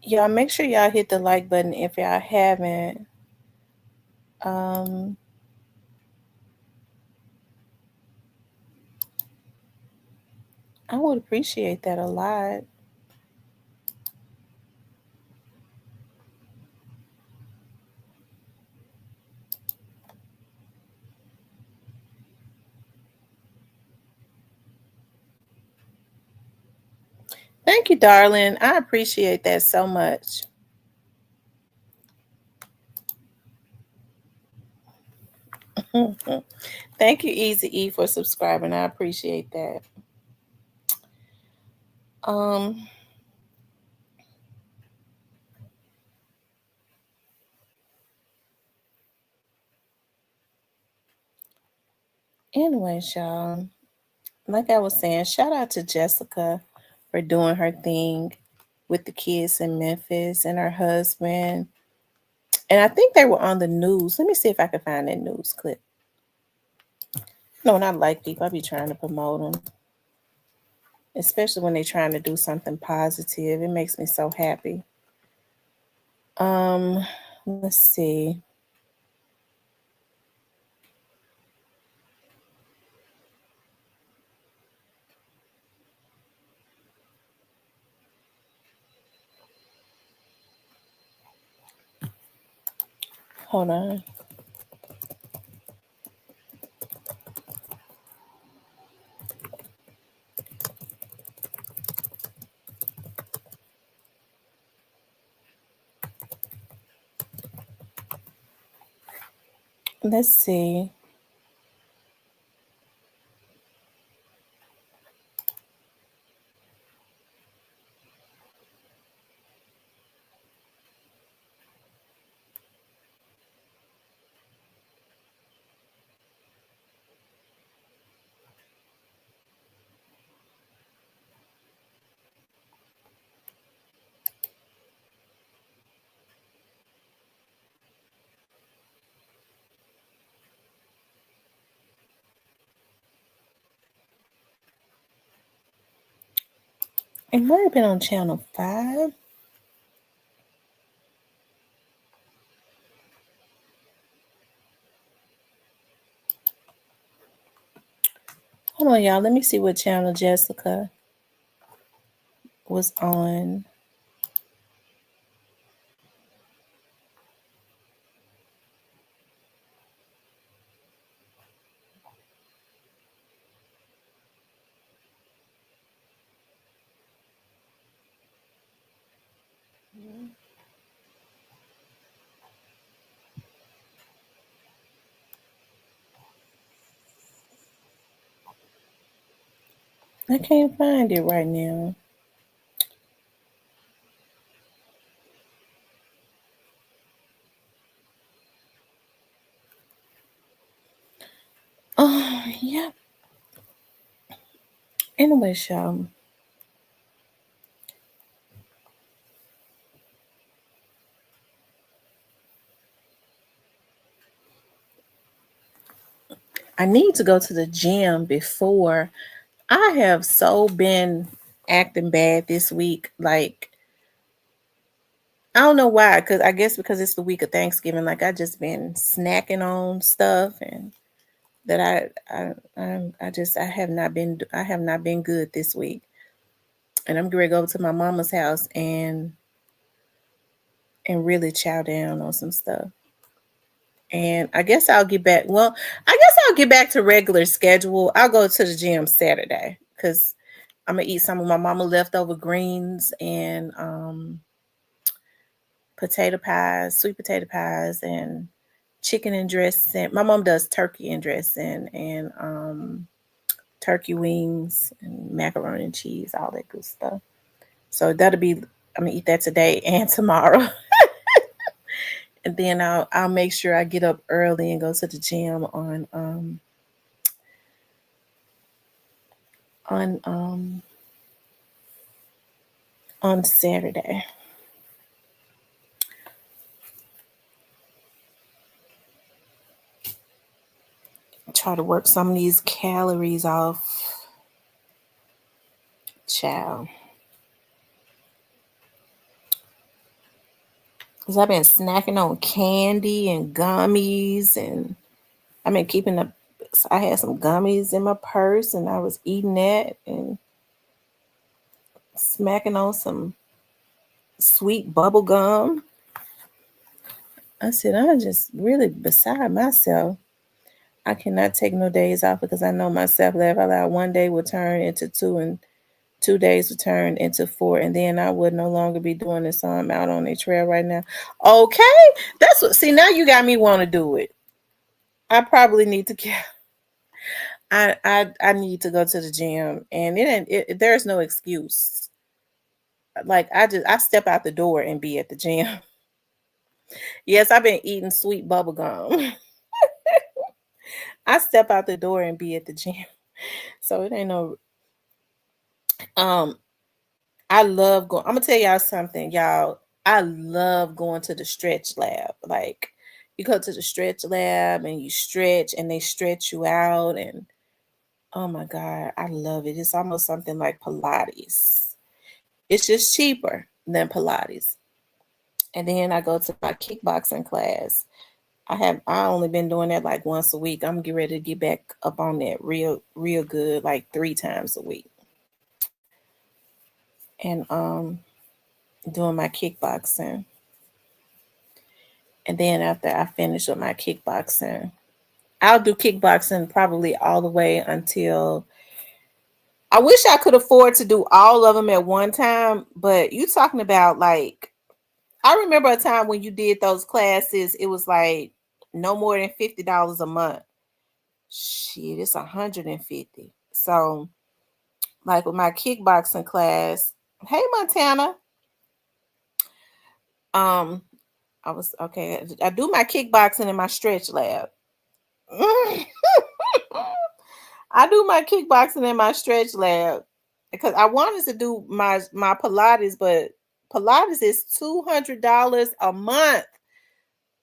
y'all make sure y'all hit the like button if y'all haven't. Um, I would appreciate that a lot. Thank you, darling. I appreciate that so much. Thank you, Easy E, for subscribing. I appreciate that. Um. Anyways, y'all, like I was saying, shout out to Jessica for doing her thing with the kids in Memphis and her husband. And I think they were on the news. Let me see if I can find that news clip. No, not like people. I be trying to promote them, especially when they're trying to do something positive. It makes me so happy. Um, let's see. Hold on. Let's see. It might have been on channel 5. Hold on, y'all. Let me see what channel Jessica was on. I can't find it right now. Oh, yeah. Anyway, y'all. I need to go to the gym before. I have so been acting bad this week. Like, I don't know why, because I guess because it's the week of Thanksgiving. Like, I just been snacking on stuff, and that I have not been good this week. And I'm going to go to my mama's house and really chow down on some stuff. And I guess I'll get back. Well, I guess I'll get back to regular schedule. I'll go to the gym Saturday because I'm gonna eat some of my mama leftover greens and potato pies, sweet potato pies, and chicken and dressing. My mom does turkey and dressing and turkey wings and macaroni and cheese, all that good stuff. So that'll be. I'm gonna eat that today and tomorrow. And then I'll make sure I get up early and go to the gym on on Saturday. Try to work some of these calories off. Child. Because I've been snacking on candy and gummies, and I've been keeping up. So I had some gummies in my purse, and I was eating that and smacking on some sweet bubble gum. I said, I'm just really beside myself. I cannot take no days off because I know myself that if I allow one day will turn into two, and 2 days would turn into 4, and then I would no longer be doing this. So I'm out on a trail right now. Okay, that's what. See, now you got me want to do it. I probably need to get. I need to go to the gym, and there's no excuse. Like I step out the door and be at the gym. Yes, I've been eating sweet bubble gum. I step out the door and be at the gym. So it ain't no um I love going. I'm gonna tell y'all something, y'all. I love going to the stretch lab. Like you go to the stretch lab and you stretch and they stretch you out and oh my god, I love it. It's almost something like Pilates. It's just cheaper than Pilates. And then I go to my kickboxing class. I only been doing that like once a week. I'm getting ready to get back up on that real good, like 3 times a week. And doing my kickboxing. And then after I finish with my kickboxing, I'll do kickboxing probably all the way until I wish I could afford to do all of them at one time, but you talking about like I remember a time when you did those classes, it was like no more than $50 a month. Shit, it's 150. So like with my kickboxing class, hey Montana, um, I was okay. I do my kickboxing in my stretch lab. I do my kickboxing in my stretch lab because I wanted to do my Pilates, but Pilates is $200 a month.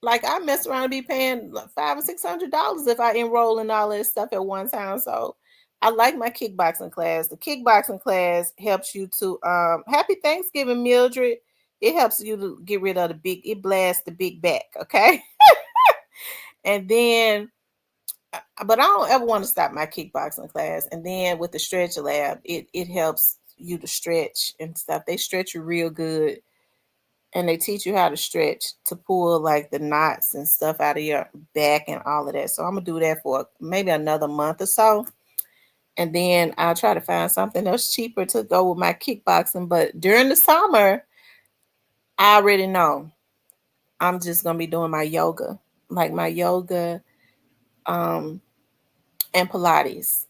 Like I mess around and be paying like $500 or $600 if I enroll in all this stuff at one time. So I like my kickboxing class. The kickboxing class helps you to Happy Thanksgiving, Mildred. It helps you to get rid of it blasts the big back, okay? And then but I don't ever want to stop my kickboxing class. And then with the stretch lab, it helps you to stretch and stuff. They stretch you real good, and they teach you how to stretch to pull like the knots and stuff out of your back and all of that. So I'm gonna do that for maybe another month or so, and then I'll try to find something else cheaper to go with my kickboxing. But during the summer, I already know I'm just gonna be doing my yoga, like my yoga, um, and Pilates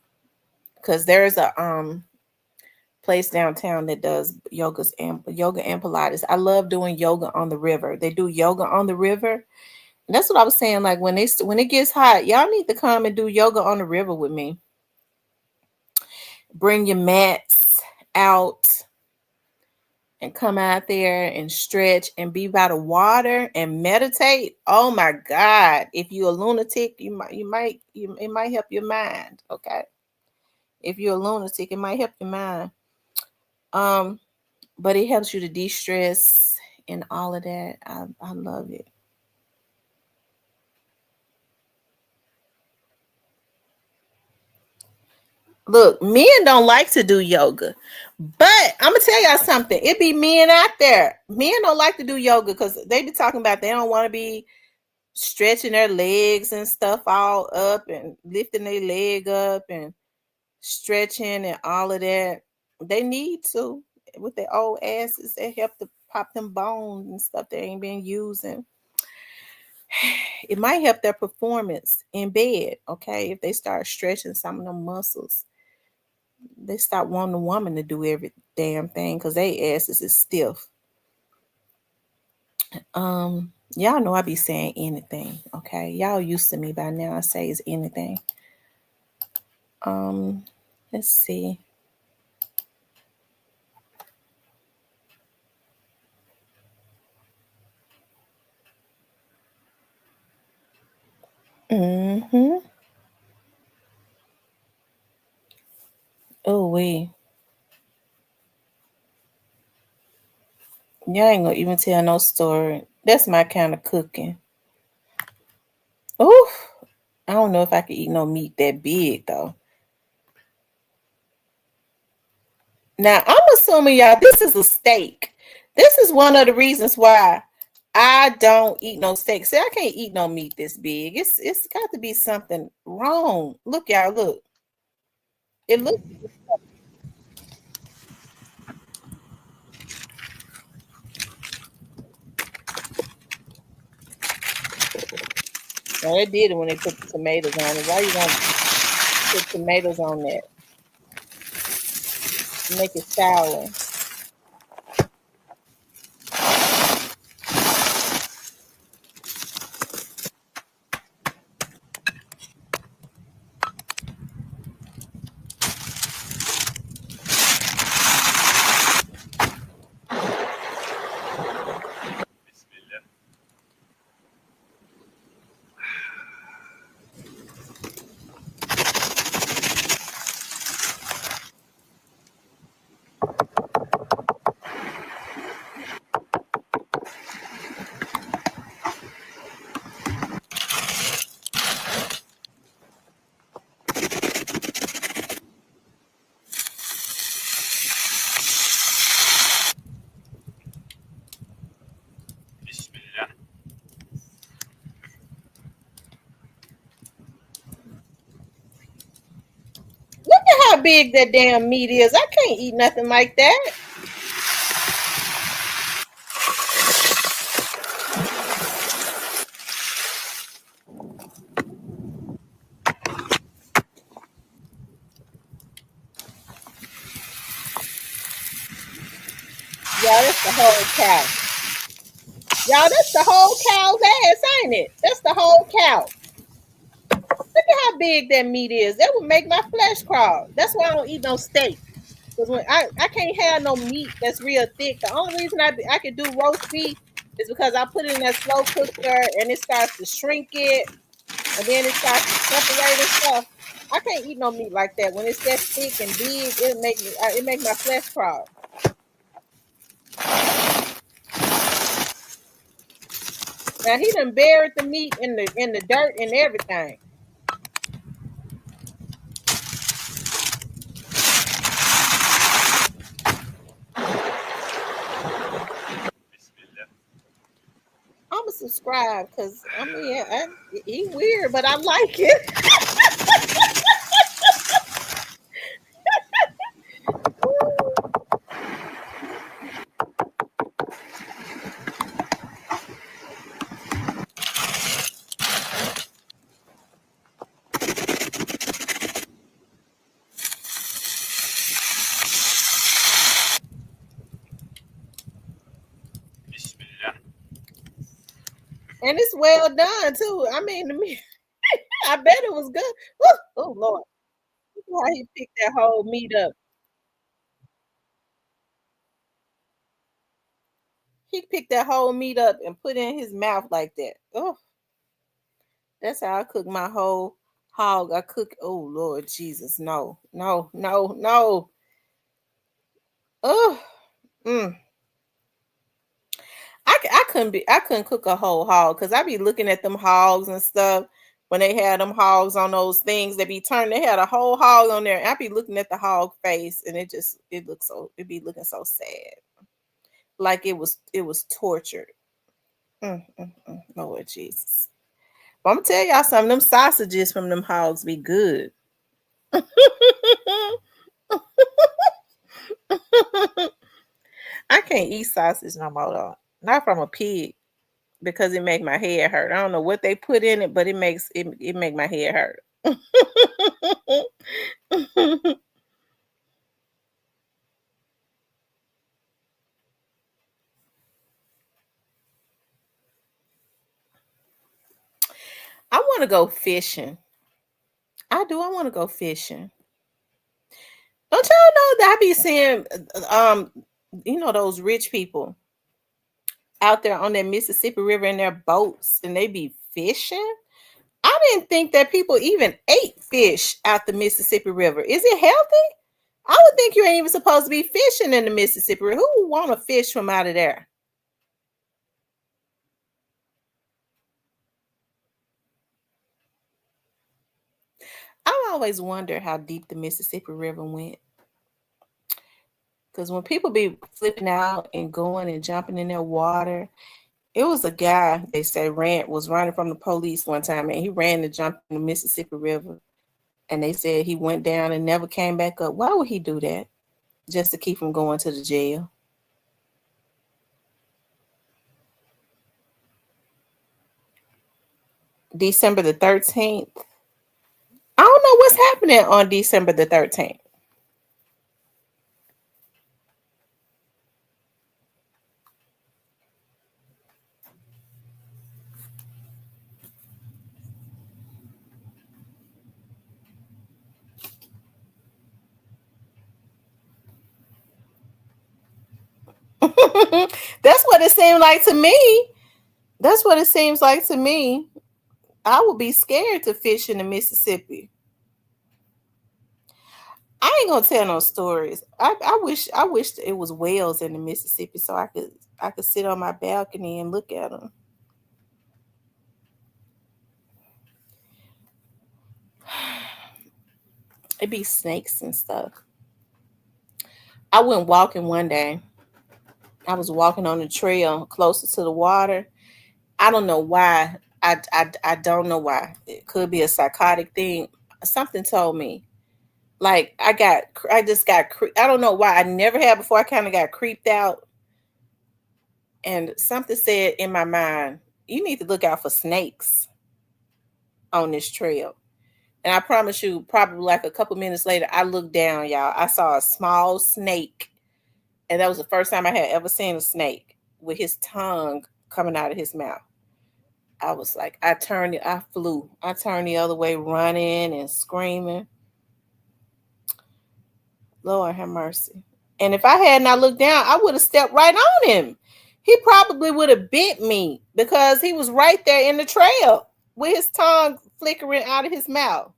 because there's a place downtown that does yoga and Pilates. I love doing yoga on the river. They do yoga on the river. And that's what I was saying. Like when it gets hot, y'all need to come and do yoga on the river with me. Bring your mats out and come out there and stretch and be by the water and meditate. Oh my God. If you're a lunatic, it might help your mind. Okay. If you're a lunatic, it might help your mind. Um, but it helps you to de-stress and all of that. I love it. Look, men don't like to do yoga, but I'm gonna tell y'all something. It be men out there. Men don't like to do yoga because they be talking about they don't want to be stretching their legs and stuff all up and lifting their leg up and stretching and all of that. They need to with their old asses. They help to pop them bones and stuff they ain't been using. It might help their performance in bed, okay? If they start stretching some of them muscles, they stop wanting a woman to do every damn thing because their asses is stiff. Y'all know I be saying anything, okay? Y'all used to me by now. I say it's anything. Um, let's see. Mm-hmm. Oh we. Y'all ain't gonna even tell no story. That's my kind of cooking. Oof. I don't know if I could eat no meat that big though. Now I'm assuming y'all this is a steak. This is one of the reasons why I don't eat no steak. See, I can't eat no meat this big. It's got to be something wrong. Look, y'all, look. It looks Now they did it when they put the tomatoes on it. Why you want to put tomatoes on that? Make it sour. Look at how big that damn meat is. I can't eat nothing like that. Y'all, that's the whole cow. Y'all, that's the whole cow's ass, ain't it? That's the whole cow. Look at how big that meat is. That would make my flesh crawl. That's why I don't eat no steak. Because when I can't have no meat that's real thick. The only reason I can do roast beef is because I put it in that slow cooker and it starts to shrink it and then it starts to separate and stuff. I can't eat no meat like that. When it's that thick and big, it make my flesh crawl. Now he done buried the meat in the dirt and everything. I'ma subscribe because I mean he weird, but I like it. And it's well done too. I mean, to me, I bet it was good. Woo! Oh Lord, look at how he picked that whole meat up. He picked that whole meat up and put it in his mouth like that. Oh, that's how I cook my whole hog. I cook. Oh Lord Jesus, no, no, no, no. Oh, mm. I couldn't cook a whole hog because I be looking at them hogs and stuff when they had them hogs on those things they be turned. They had a whole hog on there. And I be looking at the hog face and it looks so it be looking so sad, like it was tortured. Lord Jesus. But I'm gonna tell y'all something. Them sausages from them hogs be good. I can't eat sausage no more though. Not from a pig because it make my head hurt. I don't know what they put in it, but it make my head hurt. I want to go fishing. I do. I want to go fishing. Don't y'all know that I be seeing those rich people out there on that Mississippi River in their boats and they be fishing? I didn't think that people even ate fish out the Mississippi River. Is it healthy? I would think you ain't even supposed to be fishing in the Mississippi River. Who would want to fish from out of there? I always wonder how deep the Mississippi River went. Because when people be flipping out and going and jumping in their water, it was a guy they say was running from the police one time and he ran to jump in the Mississippi River. And they said he went down and never came back up. Why would he do that? Just to keep from going to the jail. December the 13th. I don't know what's happening on December the 13th. That's what it seemed like to me. That's what it seems like to me. I would be scared to fish in the Mississippi. I ain't gonna tell no stories. I wish it was whales in the Mississippi so I could sit on my balcony and look at them. It'd be snakes and stuff. I went walking one day. I was walking on the trail closer to the water. I don't know why. I don't know why. It could be a psychotic thing. Something told me. Like I just got. I don't know why. I never had before. I kind of got creeped out, and something said in my mind, "You need to look out for snakes on this trail." And I promise you, probably like a couple minutes later, I looked down, y'all. I saw a small snake, and that was the first time I had ever seen a snake with his tongue coming out of his mouth. I was like, I flew. I turned the other way, running and screaming. Lord have mercy. And if I had not looked down, I would have stepped right on him. He probably would have bit me because he was right there in the trail with his tongue flickering out of his mouth.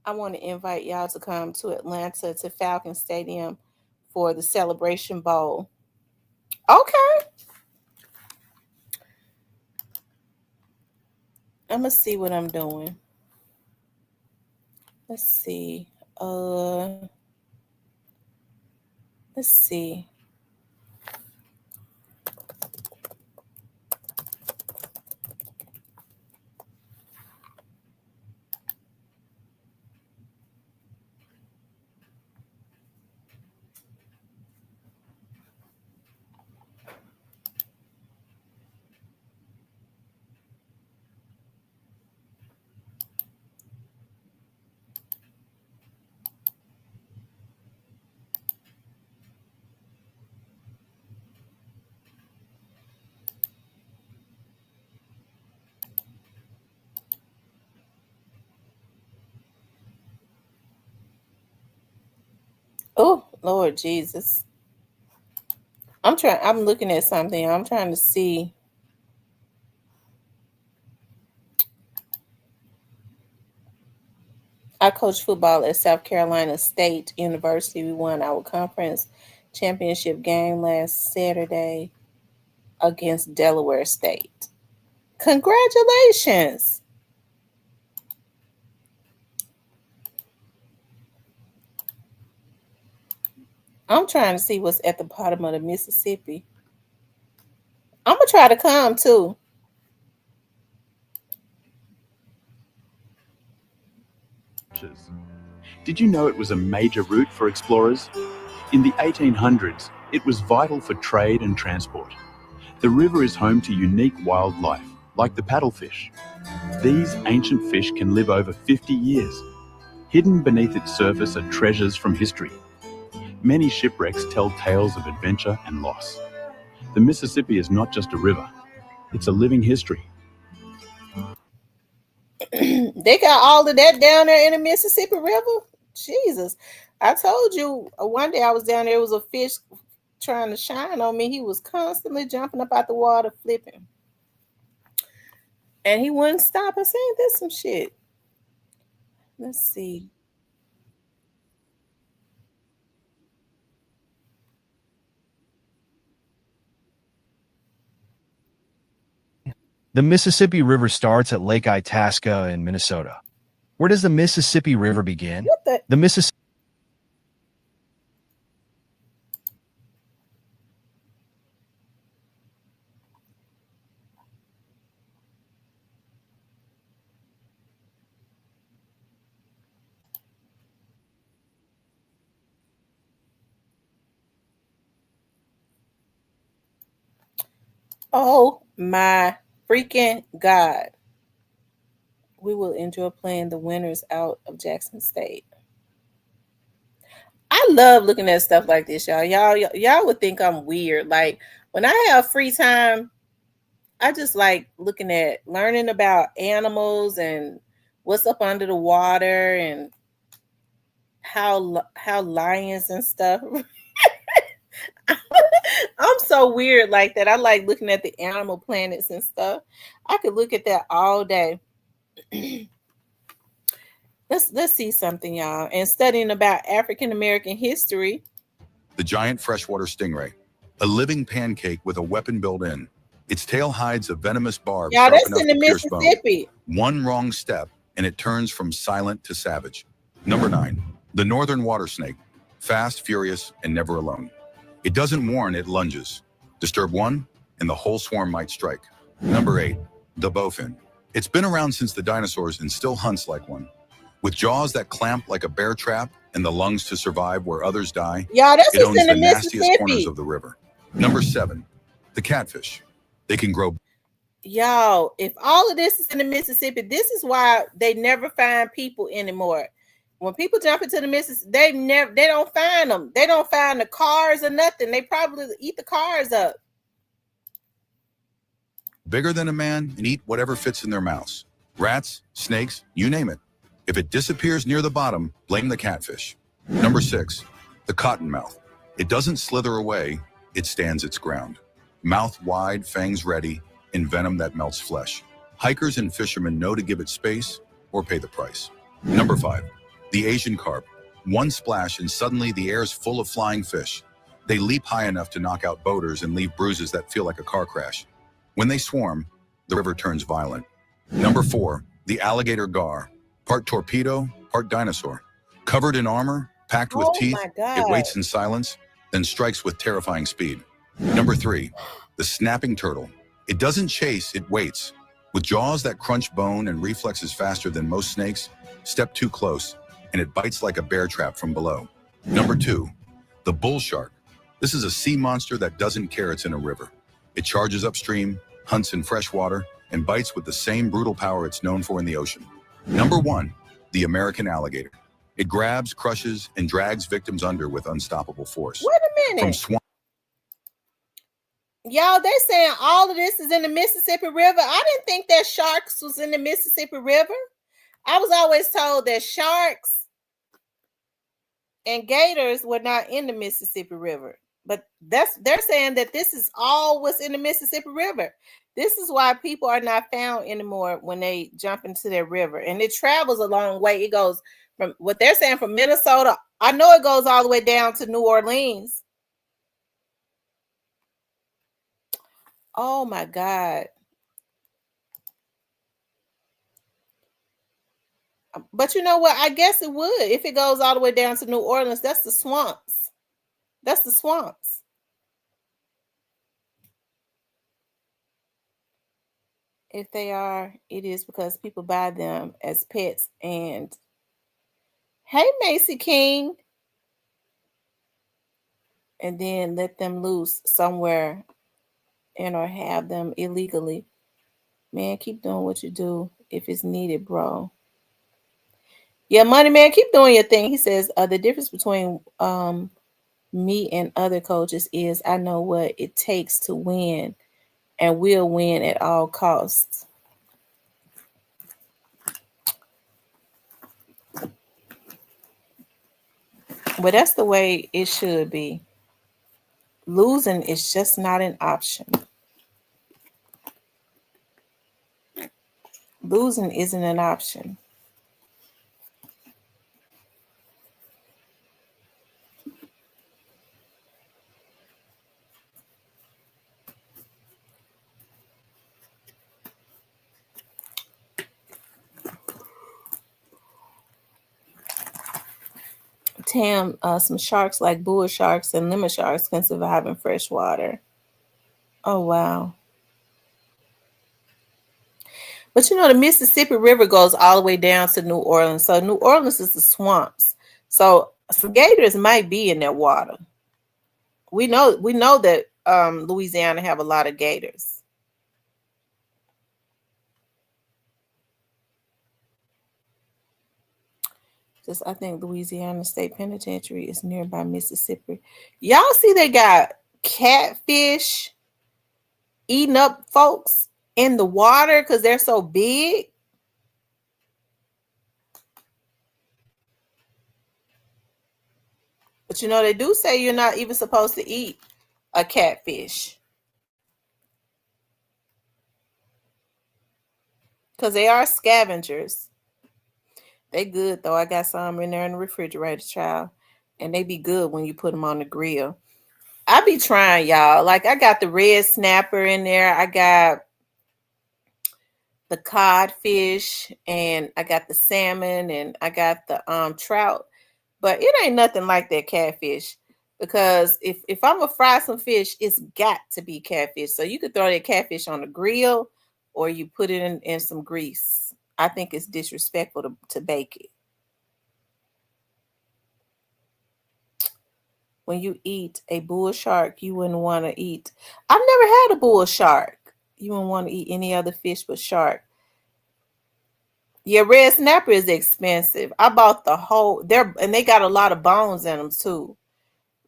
I want to invite y'all to come to Atlanta to Falcon Stadium for the Celebration Bowl. Okay. I'm gonna see what I'm doing. Let's see. Uh let's see. Oh, Lord Jesus. I'm looking at something. I'm trying to see. I coached football at South Carolina State University. We won our conference championship game last Saturday against Delaware State. Congratulations. I'm trying to see what's at the bottom of the Mississippi. I'm going to try to come too. Did you know it was a major route for explorers? In the 1800s, it was vital for trade and transport. The river is home to unique wildlife, like the paddlefish. These ancient fish can live over 50 years. Hidden beneath its surface are treasures from history. Many shipwrecks tell tales of adventure and loss. The Mississippi is not just a river, it's a living history. They got all of that down there in the Mississippi River. Jesus. I told you one day I was down there, it was a fish trying to shine on me. He was constantly jumping up out the water, flipping. And he wouldn't stop. I said, "This some shit." Let's see. The Mississippi River starts at Lake Itasca in Minnesota. Where does the Mississippi River begin? What the? The Mississippi Oh my freaking God. We will enjoy playing the winners out of Jackson State. I love looking at stuff like this, y'all. Y'all would think I'm weird. Like when I have free time, I just like looking at learning about animals and what's up under the water and how lions and stuff. I'm so weird like that. I like looking at the animal planets and stuff. I could look at that all day. Let's see something, y'all. And studying about African American history. The giant freshwater stingray, a living pancake with a weapon built in. Its tail hides a venomous barb Y'all, sharp that's enough in to the pierce bone. Mississippi. One wrong step, and it turns from silent to savage. Number 9. The northern water snake. Fast, furious, and never alone. It doesn't warn, it lunges. Disturb one, and the whole swarm might strike. Number 8. The bowfin. It's been around since the dinosaurs and still hunts like one. With jaws that clamp like a bear trap and the lungs to survive where others die, Y'all, that's it what's owns in the the nastiest corners Mississippi. of the river. Number 7. The catfish. They can grow. Y'all, if all of this is in the Mississippi, this is why they never find people anymore. When people jump into the Mississippi, they don't find them. They don't find the cars or nothing. They probably eat the cars up. Bigger than a man and eat whatever fits in their mouths. Rats, snakes, you name it. If it disappears near the bottom, blame the catfish. Number 6. The cottonmouth. It doesn't slither away, it stands its ground. Mouth wide, fangs ready, in venom that melts flesh. Hikers and fishermen know to give it space or pay the price. Number 5. The Asian carp. One splash and suddenly the air's full of flying fish. They leap high enough to knock out boaters and leave bruises that feel like a car crash. When they swarm, the river turns violent. Number 4. The alligator gar. Part torpedo, part dinosaur. Covered in armor, packed with Oh teeth, my God. it waits in silence, then strikes with terrifying speed. Number 3. The snapping turtle. It doesn't chase, it waits. With jaws that crunch bone and reflexes faster than most snakes, step too close, and it bites like a bear trap from below. Number 2. The bull shark. This is a sea monster that doesn't care it's in a river. It charges upstream, hunts in fresh water, and bites with the same brutal power it's known for in the ocean. Number 1. The American alligator. It grabs, crushes, and drags victims under with unstoppable force. Wait a minute. From swamp. Y'all, they saying all of this is in the Mississippi River. I didn't think that sharks was in the Mississippi River. I was always told that sharks and gators were not in the Mississippi River. But they're saying that this is all what's in the Mississippi River. This is why people are not found anymore when they jump into that river. And it travels a long way. It goes from what they're saying from Minnesota. I know it goes all the way down to New Orleans. Oh my God. But you know what? I guess it would. If it goes all the way down to New Orleans, that's the swamps. That's the swamps. If they are, it is because people buy them as pets. And hey, Macy King. And then let them loose somewhere and or have them illegally. Man, keep doing what you do if it's needed, bro. Yeah, Money Man, keep doing your thing. He says the difference between me and other coaches is I know what it takes to win and will win at all costs. But that's the way it should be. Losing is just not an option. Losing isn't an option. Tam, some sharks like bull sharks and lemon sharks can survive in fresh water. Oh, wow. But you know, the Mississippi River goes all the way down to New Orleans. So New Orleans is the swamps. So some gators might be in that water. We know that Louisiana have a lot of gators. Just I think Louisiana State Penitentiary is nearby Mississippi. Y'all see they got catfish eating up folks in the water because they're so big. But they do say you're not even supposed to eat a catfish because they are scavengers. They good though. I got some in there in the refrigerator, child, and they be good when you put them on the grill. I be trying, y'all. Like I got the red snapper in there. I got the codfish, and I got the salmon, and I got the trout. But it ain't nothing like that catfish. Because if I'm gonna fry some fish, it's got to be catfish. So you could throw that catfish on the grill, or you put it in some grease. I think it's disrespectful to bake it. When you eat a bull shark, you wouldn't want to eat. I've never had a bull shark. You wouldn't want to eat any other fish but shark. Yeah, red snapper is expensive. I bought the whole there, and they got a lot of bones in them too.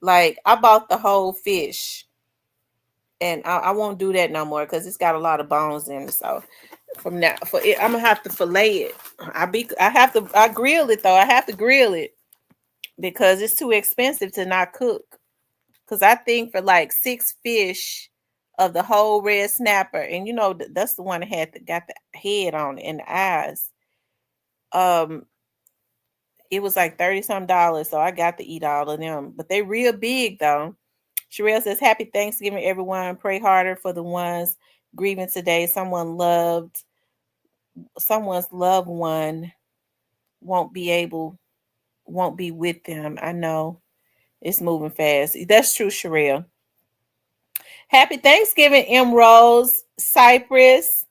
Like I bought the whole fish, and I won't do that no more because it's got a lot of bones in it. So from now for it, I'm gonna have to fillet it. I grill it though. I have to grill it because it's too expensive to not cook. Because I think for like 6 fish of the whole red snapper, and that's the one that got the head on it and the eyes. Um, it was like 30 some dollars, so I got to eat all of them. But they real big though. Sherelle says, "Happy Thanksgiving, everyone. Pray harder for the ones grieving today. Someone's loved one won't be with them. I know it's moving fast. That's true, Sherelle. Happy Thanksgiving, M. Rose, Cypress.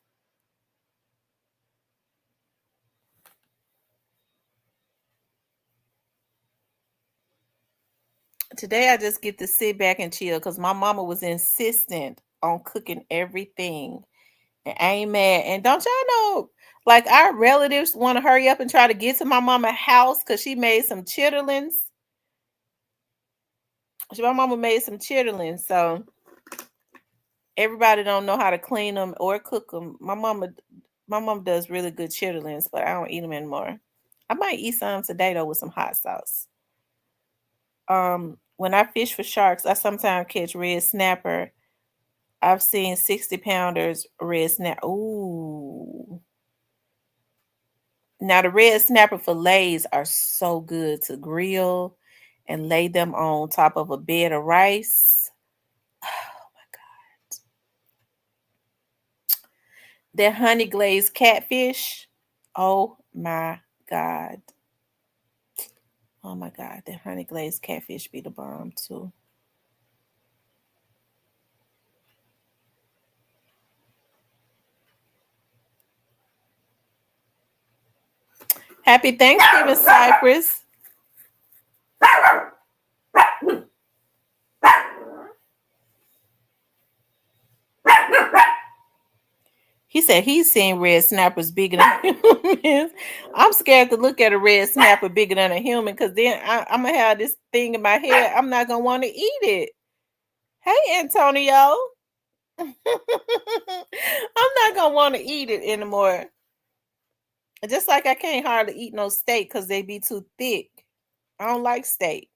Today I just get to sit back and chill because my mama was insistent on cooking everything. And I ain't mad. And don't y'all know, like our relatives want to hurry up and try to get to my mama's house because she made some chitterlings. My mama made some chitterlings, so everybody don't know how to clean them or cook them. My mom does really good chitterlings, but I don't eat them anymore. I might eat some today though with some hot sauce. When I fish for sharks, I sometimes catch red snapper. I've seen 60-pounders red snapper. Ooh. Now the red snapper fillets are so good to grill and lay them on top of a bed of rice. Oh my God. That honey glazed catfish. Oh my God. Oh my God. That honey glazed catfish be the bomb too. Happy Thanksgiving, Cypress. He said he's seen red snappers bigger than humans. I'm scared to look at a red snapper bigger than a human because then I'm going to have this thing in my head. I'm not going to want to eat it. Hey, Antonio. I'm not going to want to eat it anymore. Just like I can't hardly eat no steak because they be too thick. I don't like steak.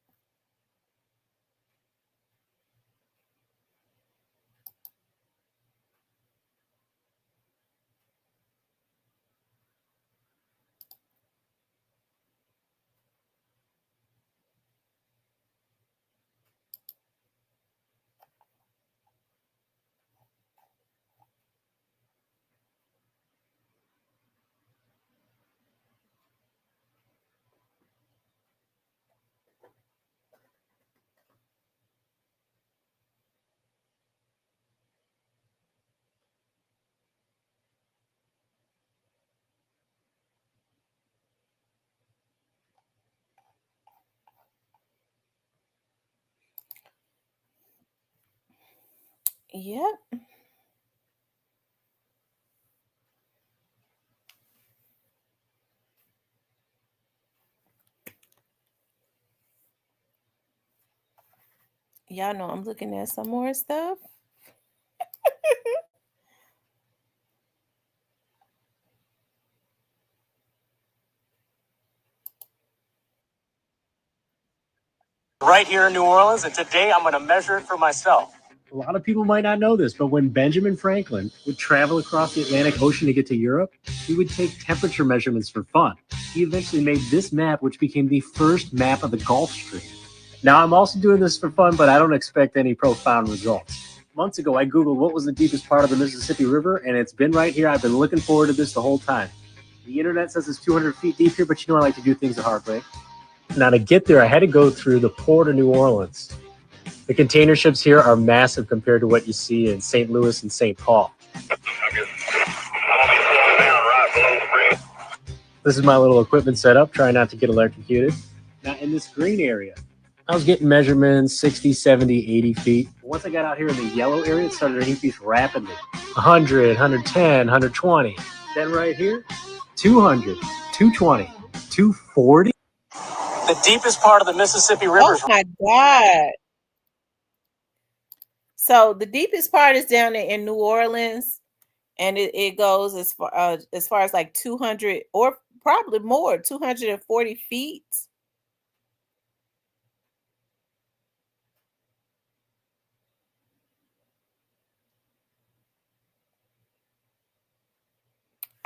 Yep. Y'all know I'm looking at some more stuff. Right here in New Orleans, and today I'm going to measure it for myself. A lot of people might not know this, but when Benjamin Franklin would travel across the Atlantic Ocean to get to Europe, he would take temperature measurements for fun. He eventually made this map, which became the first map of the Gulf Stream. Now, I'm also doing this for fun, but I don't expect any profound results. Months ago, I Googled what was the deepest part of the Mississippi River, and it's been right here. I've been looking forward to this the whole time. The internet says it's 200 feet deep here, but you know I like to do things the hard way. Now, to get there, I had to go through the port of New Orleans. The container ships here are massive compared to what you see in St. Louis and St. Paul. This is my little equipment setup, trying not to get electrocuted. Now, in this green area, I was getting measurements 60, 70, 80 feet. Once I got out here in the yellow area, it started to increase rapidly. 100, 110, 120. Then right here, 200, 220, 240. The deepest part of the Mississippi River. Oh my God. So the deepest part is down there in New Orleans, and it goes as far as like 200 or probably more, 240 feet.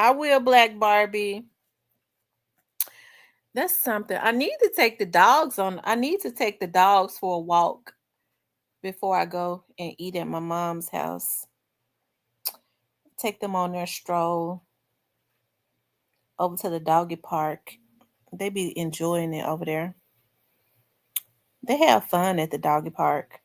I will, Black Barbie. That's something. I need to take the dogs on. I need to take the dogs for a walk before I go and eat at my mom's house. Take them on their stroll over to the doggy park. They be enjoying it over there. They have fun at the doggy park.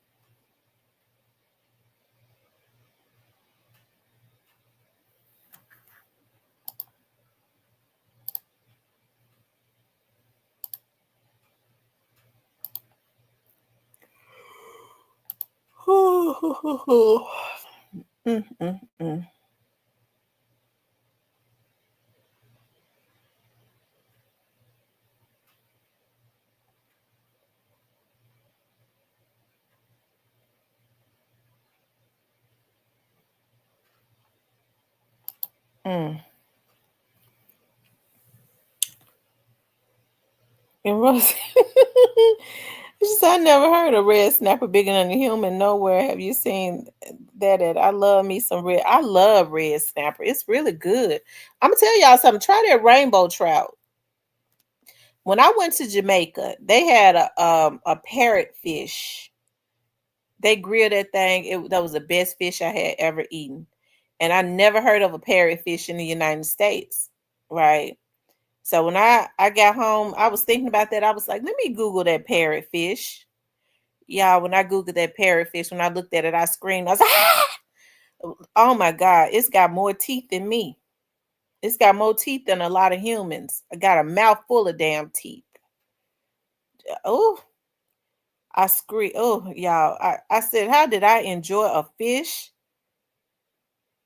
Mm, mm, mm. Mm. And Rosie, she said, I never heard a red snapper bigger than a human. Nowhere have you seen that at. I love me some red. I love red snapper. It's really good. I'm gonna tell y'all something. Try that rainbow trout. When I went to Jamaica, they had a parrotfish. They grilled that thing. That was the best fish I had ever eaten. And I never heard of a parrotfish in the United States. Right. So when I got home, I was thinking about that. I was like, let me Google that parrotfish. Y'all, when I Googled that parrotfish, when I looked at it, I screamed. I was like, ah! Oh my God, it's got more teeth than me. It's got more teeth than a lot of humans. I got a mouth full of damn teeth. Oh, I screamed. Oh, y'all. I said, how did I enjoy a fish?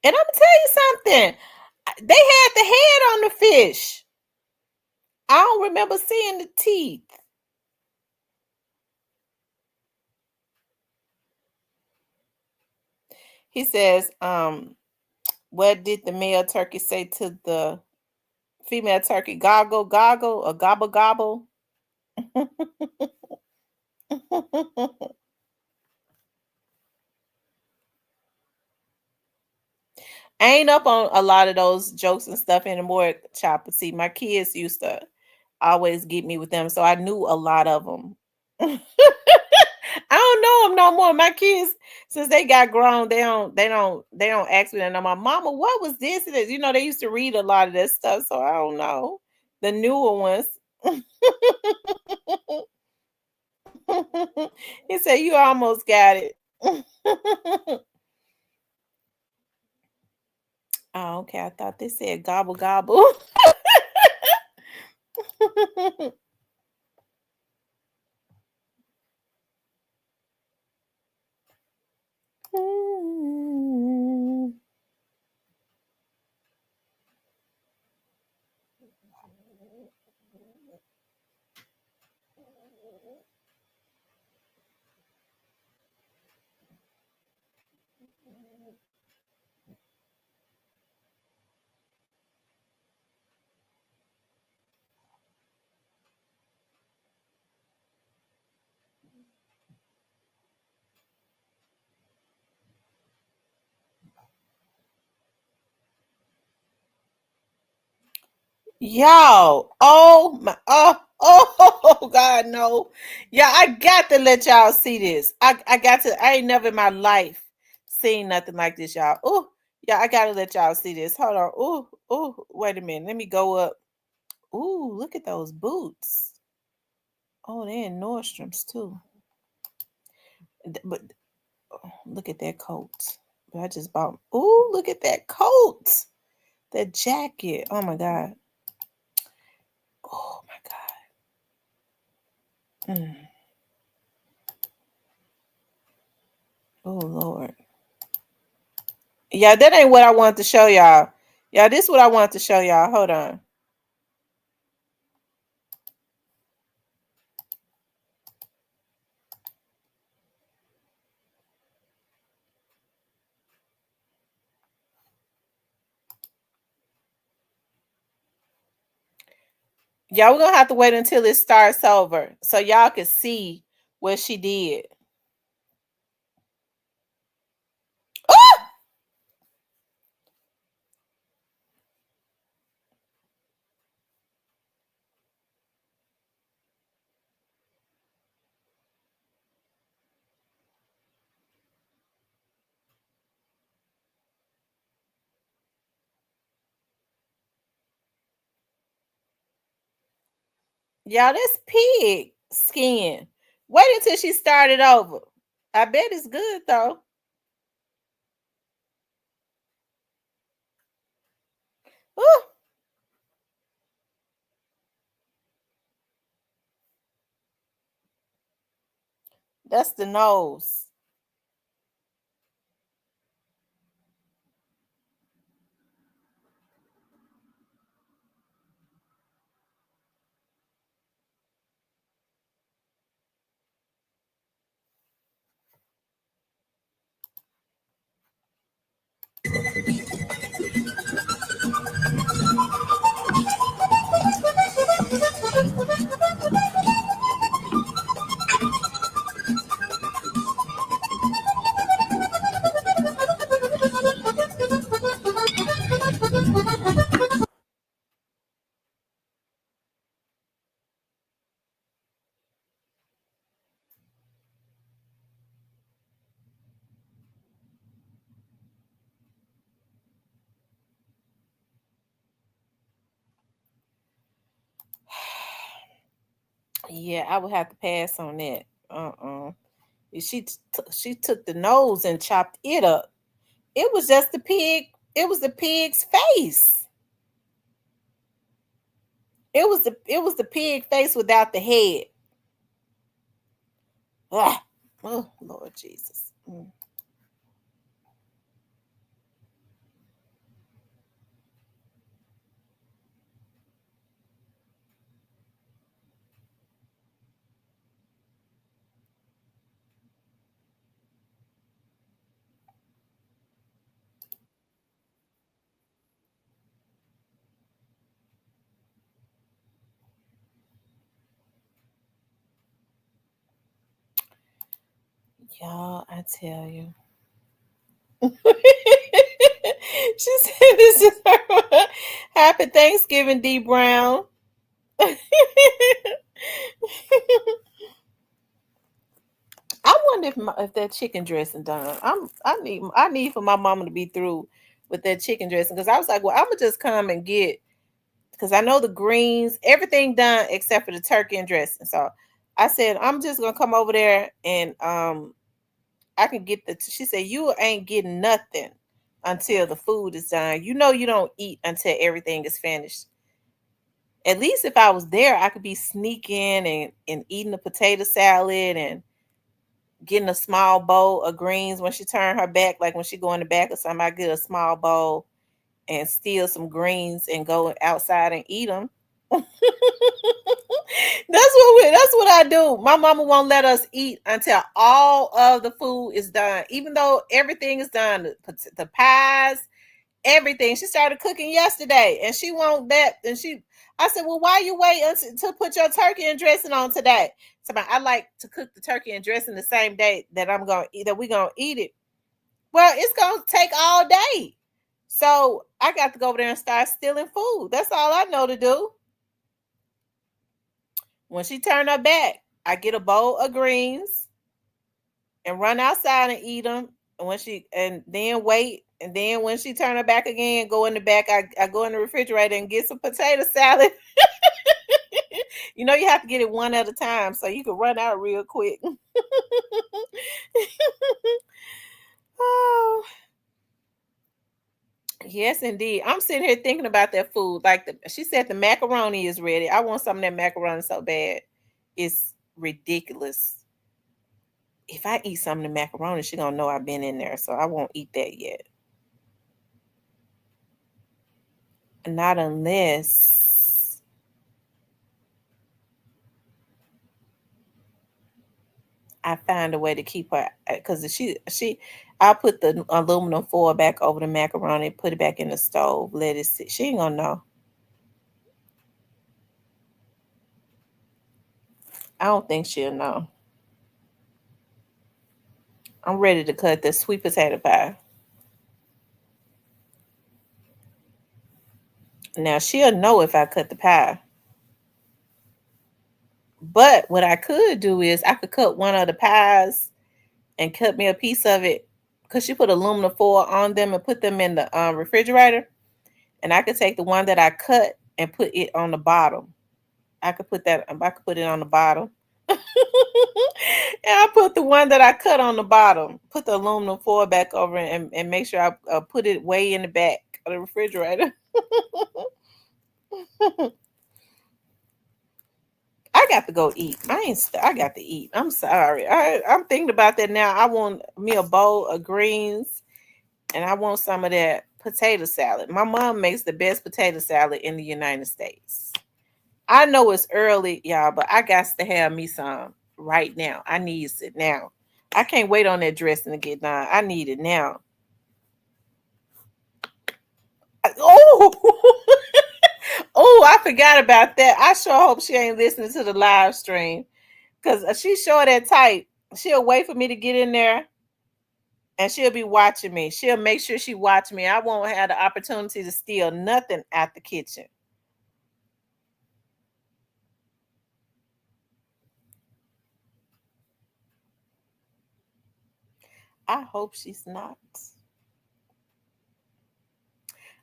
And I'm gonna tell you something. They had the head on the fish. I don't remember seeing the teeth. He says, what did the male turkey say to the female turkey? Goggle, goggle, or gobble, gobble? I ain't up on a lot of those jokes and stuff anymore, Chopper. See, my kids used to always get me with them, so I knew a lot of them. I don't know them no more. My kids, since they got grown, they don't ask me that no more. Mama, what was this? You know, they used to read a lot of that stuff, so I don't know the newer ones. He said, "You almost got it." Oh, okay. I thought they said gobble gobble. Y'all, oh my, oh God, no. Yeah, I got to let y'all see this. I got to, I ain't never in my life seen nothing like this, y'all. Oh, yeah, I gotta let y'all see this. Hold on. Wait a minute. Let me go up. Ooh, look at those boots. Oh, they're in Nordstrom's too. But look at that coat. But I just bought. Ooh, look at that coat. That jacket. Oh my God. Oh my God. Oh Lord. Yeah, that ain't what I wanted to show y'all. Yeah, this is what I wanted to show y'all. Hold on. Y'all, we're gonna have to wait until it starts over so y'all can see what she did. Ah! Y'all, that's pig skin. Wait until she started over. I bet it's good though. Ooh, that's the nose. Yeah, I would have to pass on that. She took the nose and chopped it up. It was just the pig. It was the pig's face. It was the pig face without the head. Ah. Oh Lord Jesus. Y'all, I tell you. She said this is her happy Thanksgiving, D Brown. I wonder if that chicken dressing done. I need for my mama to be through with that chicken dressing because I was like, well, I'm gonna just come and get because I know the greens, everything done except for the turkey and dressing. So I said I'm just gonna come over there and I can get the. She said you ain't getting nothing until the food is done. You know you don't eat until everything is finished. At least if I was there, I could be sneaking and eating a potato salad and getting a small bowl of greens when she turned her back, like when she go in the back of somebody, get a small bowl and steal some greens and go outside and eat them. That's what I do. My mama won't let us eat until all of the food is done, even though everything is done. The pies, everything. She started cooking yesterday, and she won't bet. And I said, "Well, why you wait to put your turkey and dressing on today?" So I like to cook the turkey and dressing the same day that I'm gonna eat that we gonna eat it. Well, it's gonna take all day. So I got to go over there and start stealing food. That's all I know to do. When she turned her back, I get a bowl of greens and run outside and eat them. And then wait, and then when she turned her back again, go in the back. I go in the refrigerator and get some potato salad. You know, you have to get it one at a time so you can run out real quick. Oh, yes, indeed. I'm sitting here thinking about that food. She said the macaroni is ready. I want some of that macaroni so bad. It's ridiculous. If I eat some of the macaroni, she gonna know I've been in there, so I won't eat that yet. Not unless I find a way to keep her, because I'll put the aluminum foil back over the macaroni, put it back in the stove, let it sit. She ain't gonna know. I don't think she'll know. I'm ready to cut the sweet potato pie. Now she'll know if I cut the pie. But what I could do is I could cut one of the pies and cut me a piece of it, because she put aluminum foil on them and put them in the refrigerator. And I could take the one that I cut and put it on the bottom. I could put it on the bottom. And I put the one that I cut on the bottom, put the aluminum foil back over and make sure I put it way in the back of the refrigerator. I got to go eat. I got to eat. I'm sorry. I'm thinking about that now. I want me a bowl of greens and I want some of that potato salad. My mom makes the best potato salad in the United States. I know it's early, y'all, but I got to have me some right now. I need it now. I can't wait on that dressing to get done. I need it now. Oh, oh, I forgot about that. I sure hope she ain't listening to the live stream, because she's sure that type. She'll wait for me to get in there and she'll be watching me. She'll make sure she watch me. I won't have the opportunity to steal nothing out the kitchen. I hope she's not.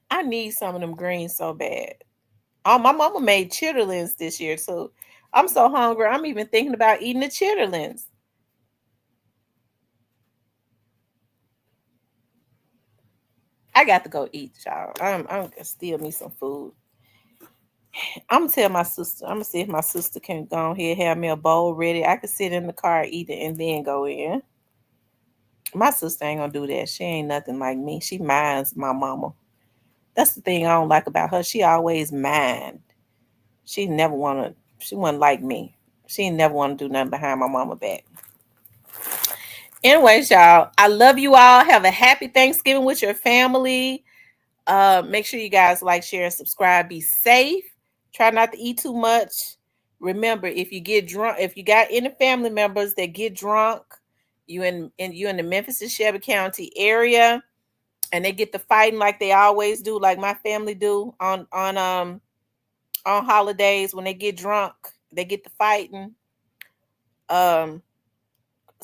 I need some of them greens so bad. Oh, my mama made chitterlings this year, so I'm so hungry. I'm even thinking about eating the chitterlings. I got to go eat, y'all. I'm gonna steal me some food. I'm gonna tell my sister. I'm gonna see if my sister can go ahead have me a bowl ready. I could sit in the car, eat it, and then go in. My sister ain't gonna do that. She ain't nothing like me. She minds my mama. That's the thing I don't like about her. She always mind. She never wanna. She wasn't like me. She never want to do nothing behind my mama back. Anyways, y'all, I love you all. Have a happy Thanksgiving with your family. Make sure you guys like, share, and subscribe. Be safe. Try not to eat too much. Remember, if you get drunk, if you got any family members that get drunk, you in the Memphis and Shelby County area, and they get to fighting like they always do, like my family do on holidays. When they get drunk, they get to fighting.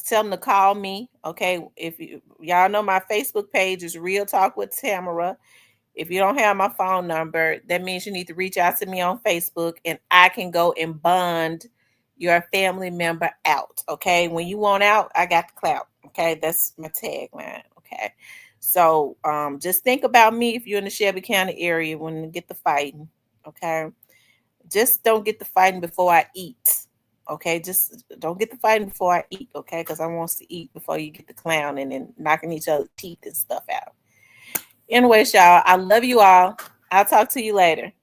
Tell them to call me. Okay, if y'all know, my Facebook page is Real Talk with Tamara. If you don't have my phone number, that means you need to reach out to me on Facebook and I can go and bond your family member out. Okay. When you want out, I got the clout. Okay. That's my tagline. Okay. So just think about me if you're in the Shelby County area when you get the fighting. Okay. Just don't get the fighting before I eat. Okay. Just don't get the fighting before I eat. Okay. Because I want to eat before you get the clowning and knocking each other's teeth and stuff out. Anyways, y'all, I love you all. I'll talk to you later.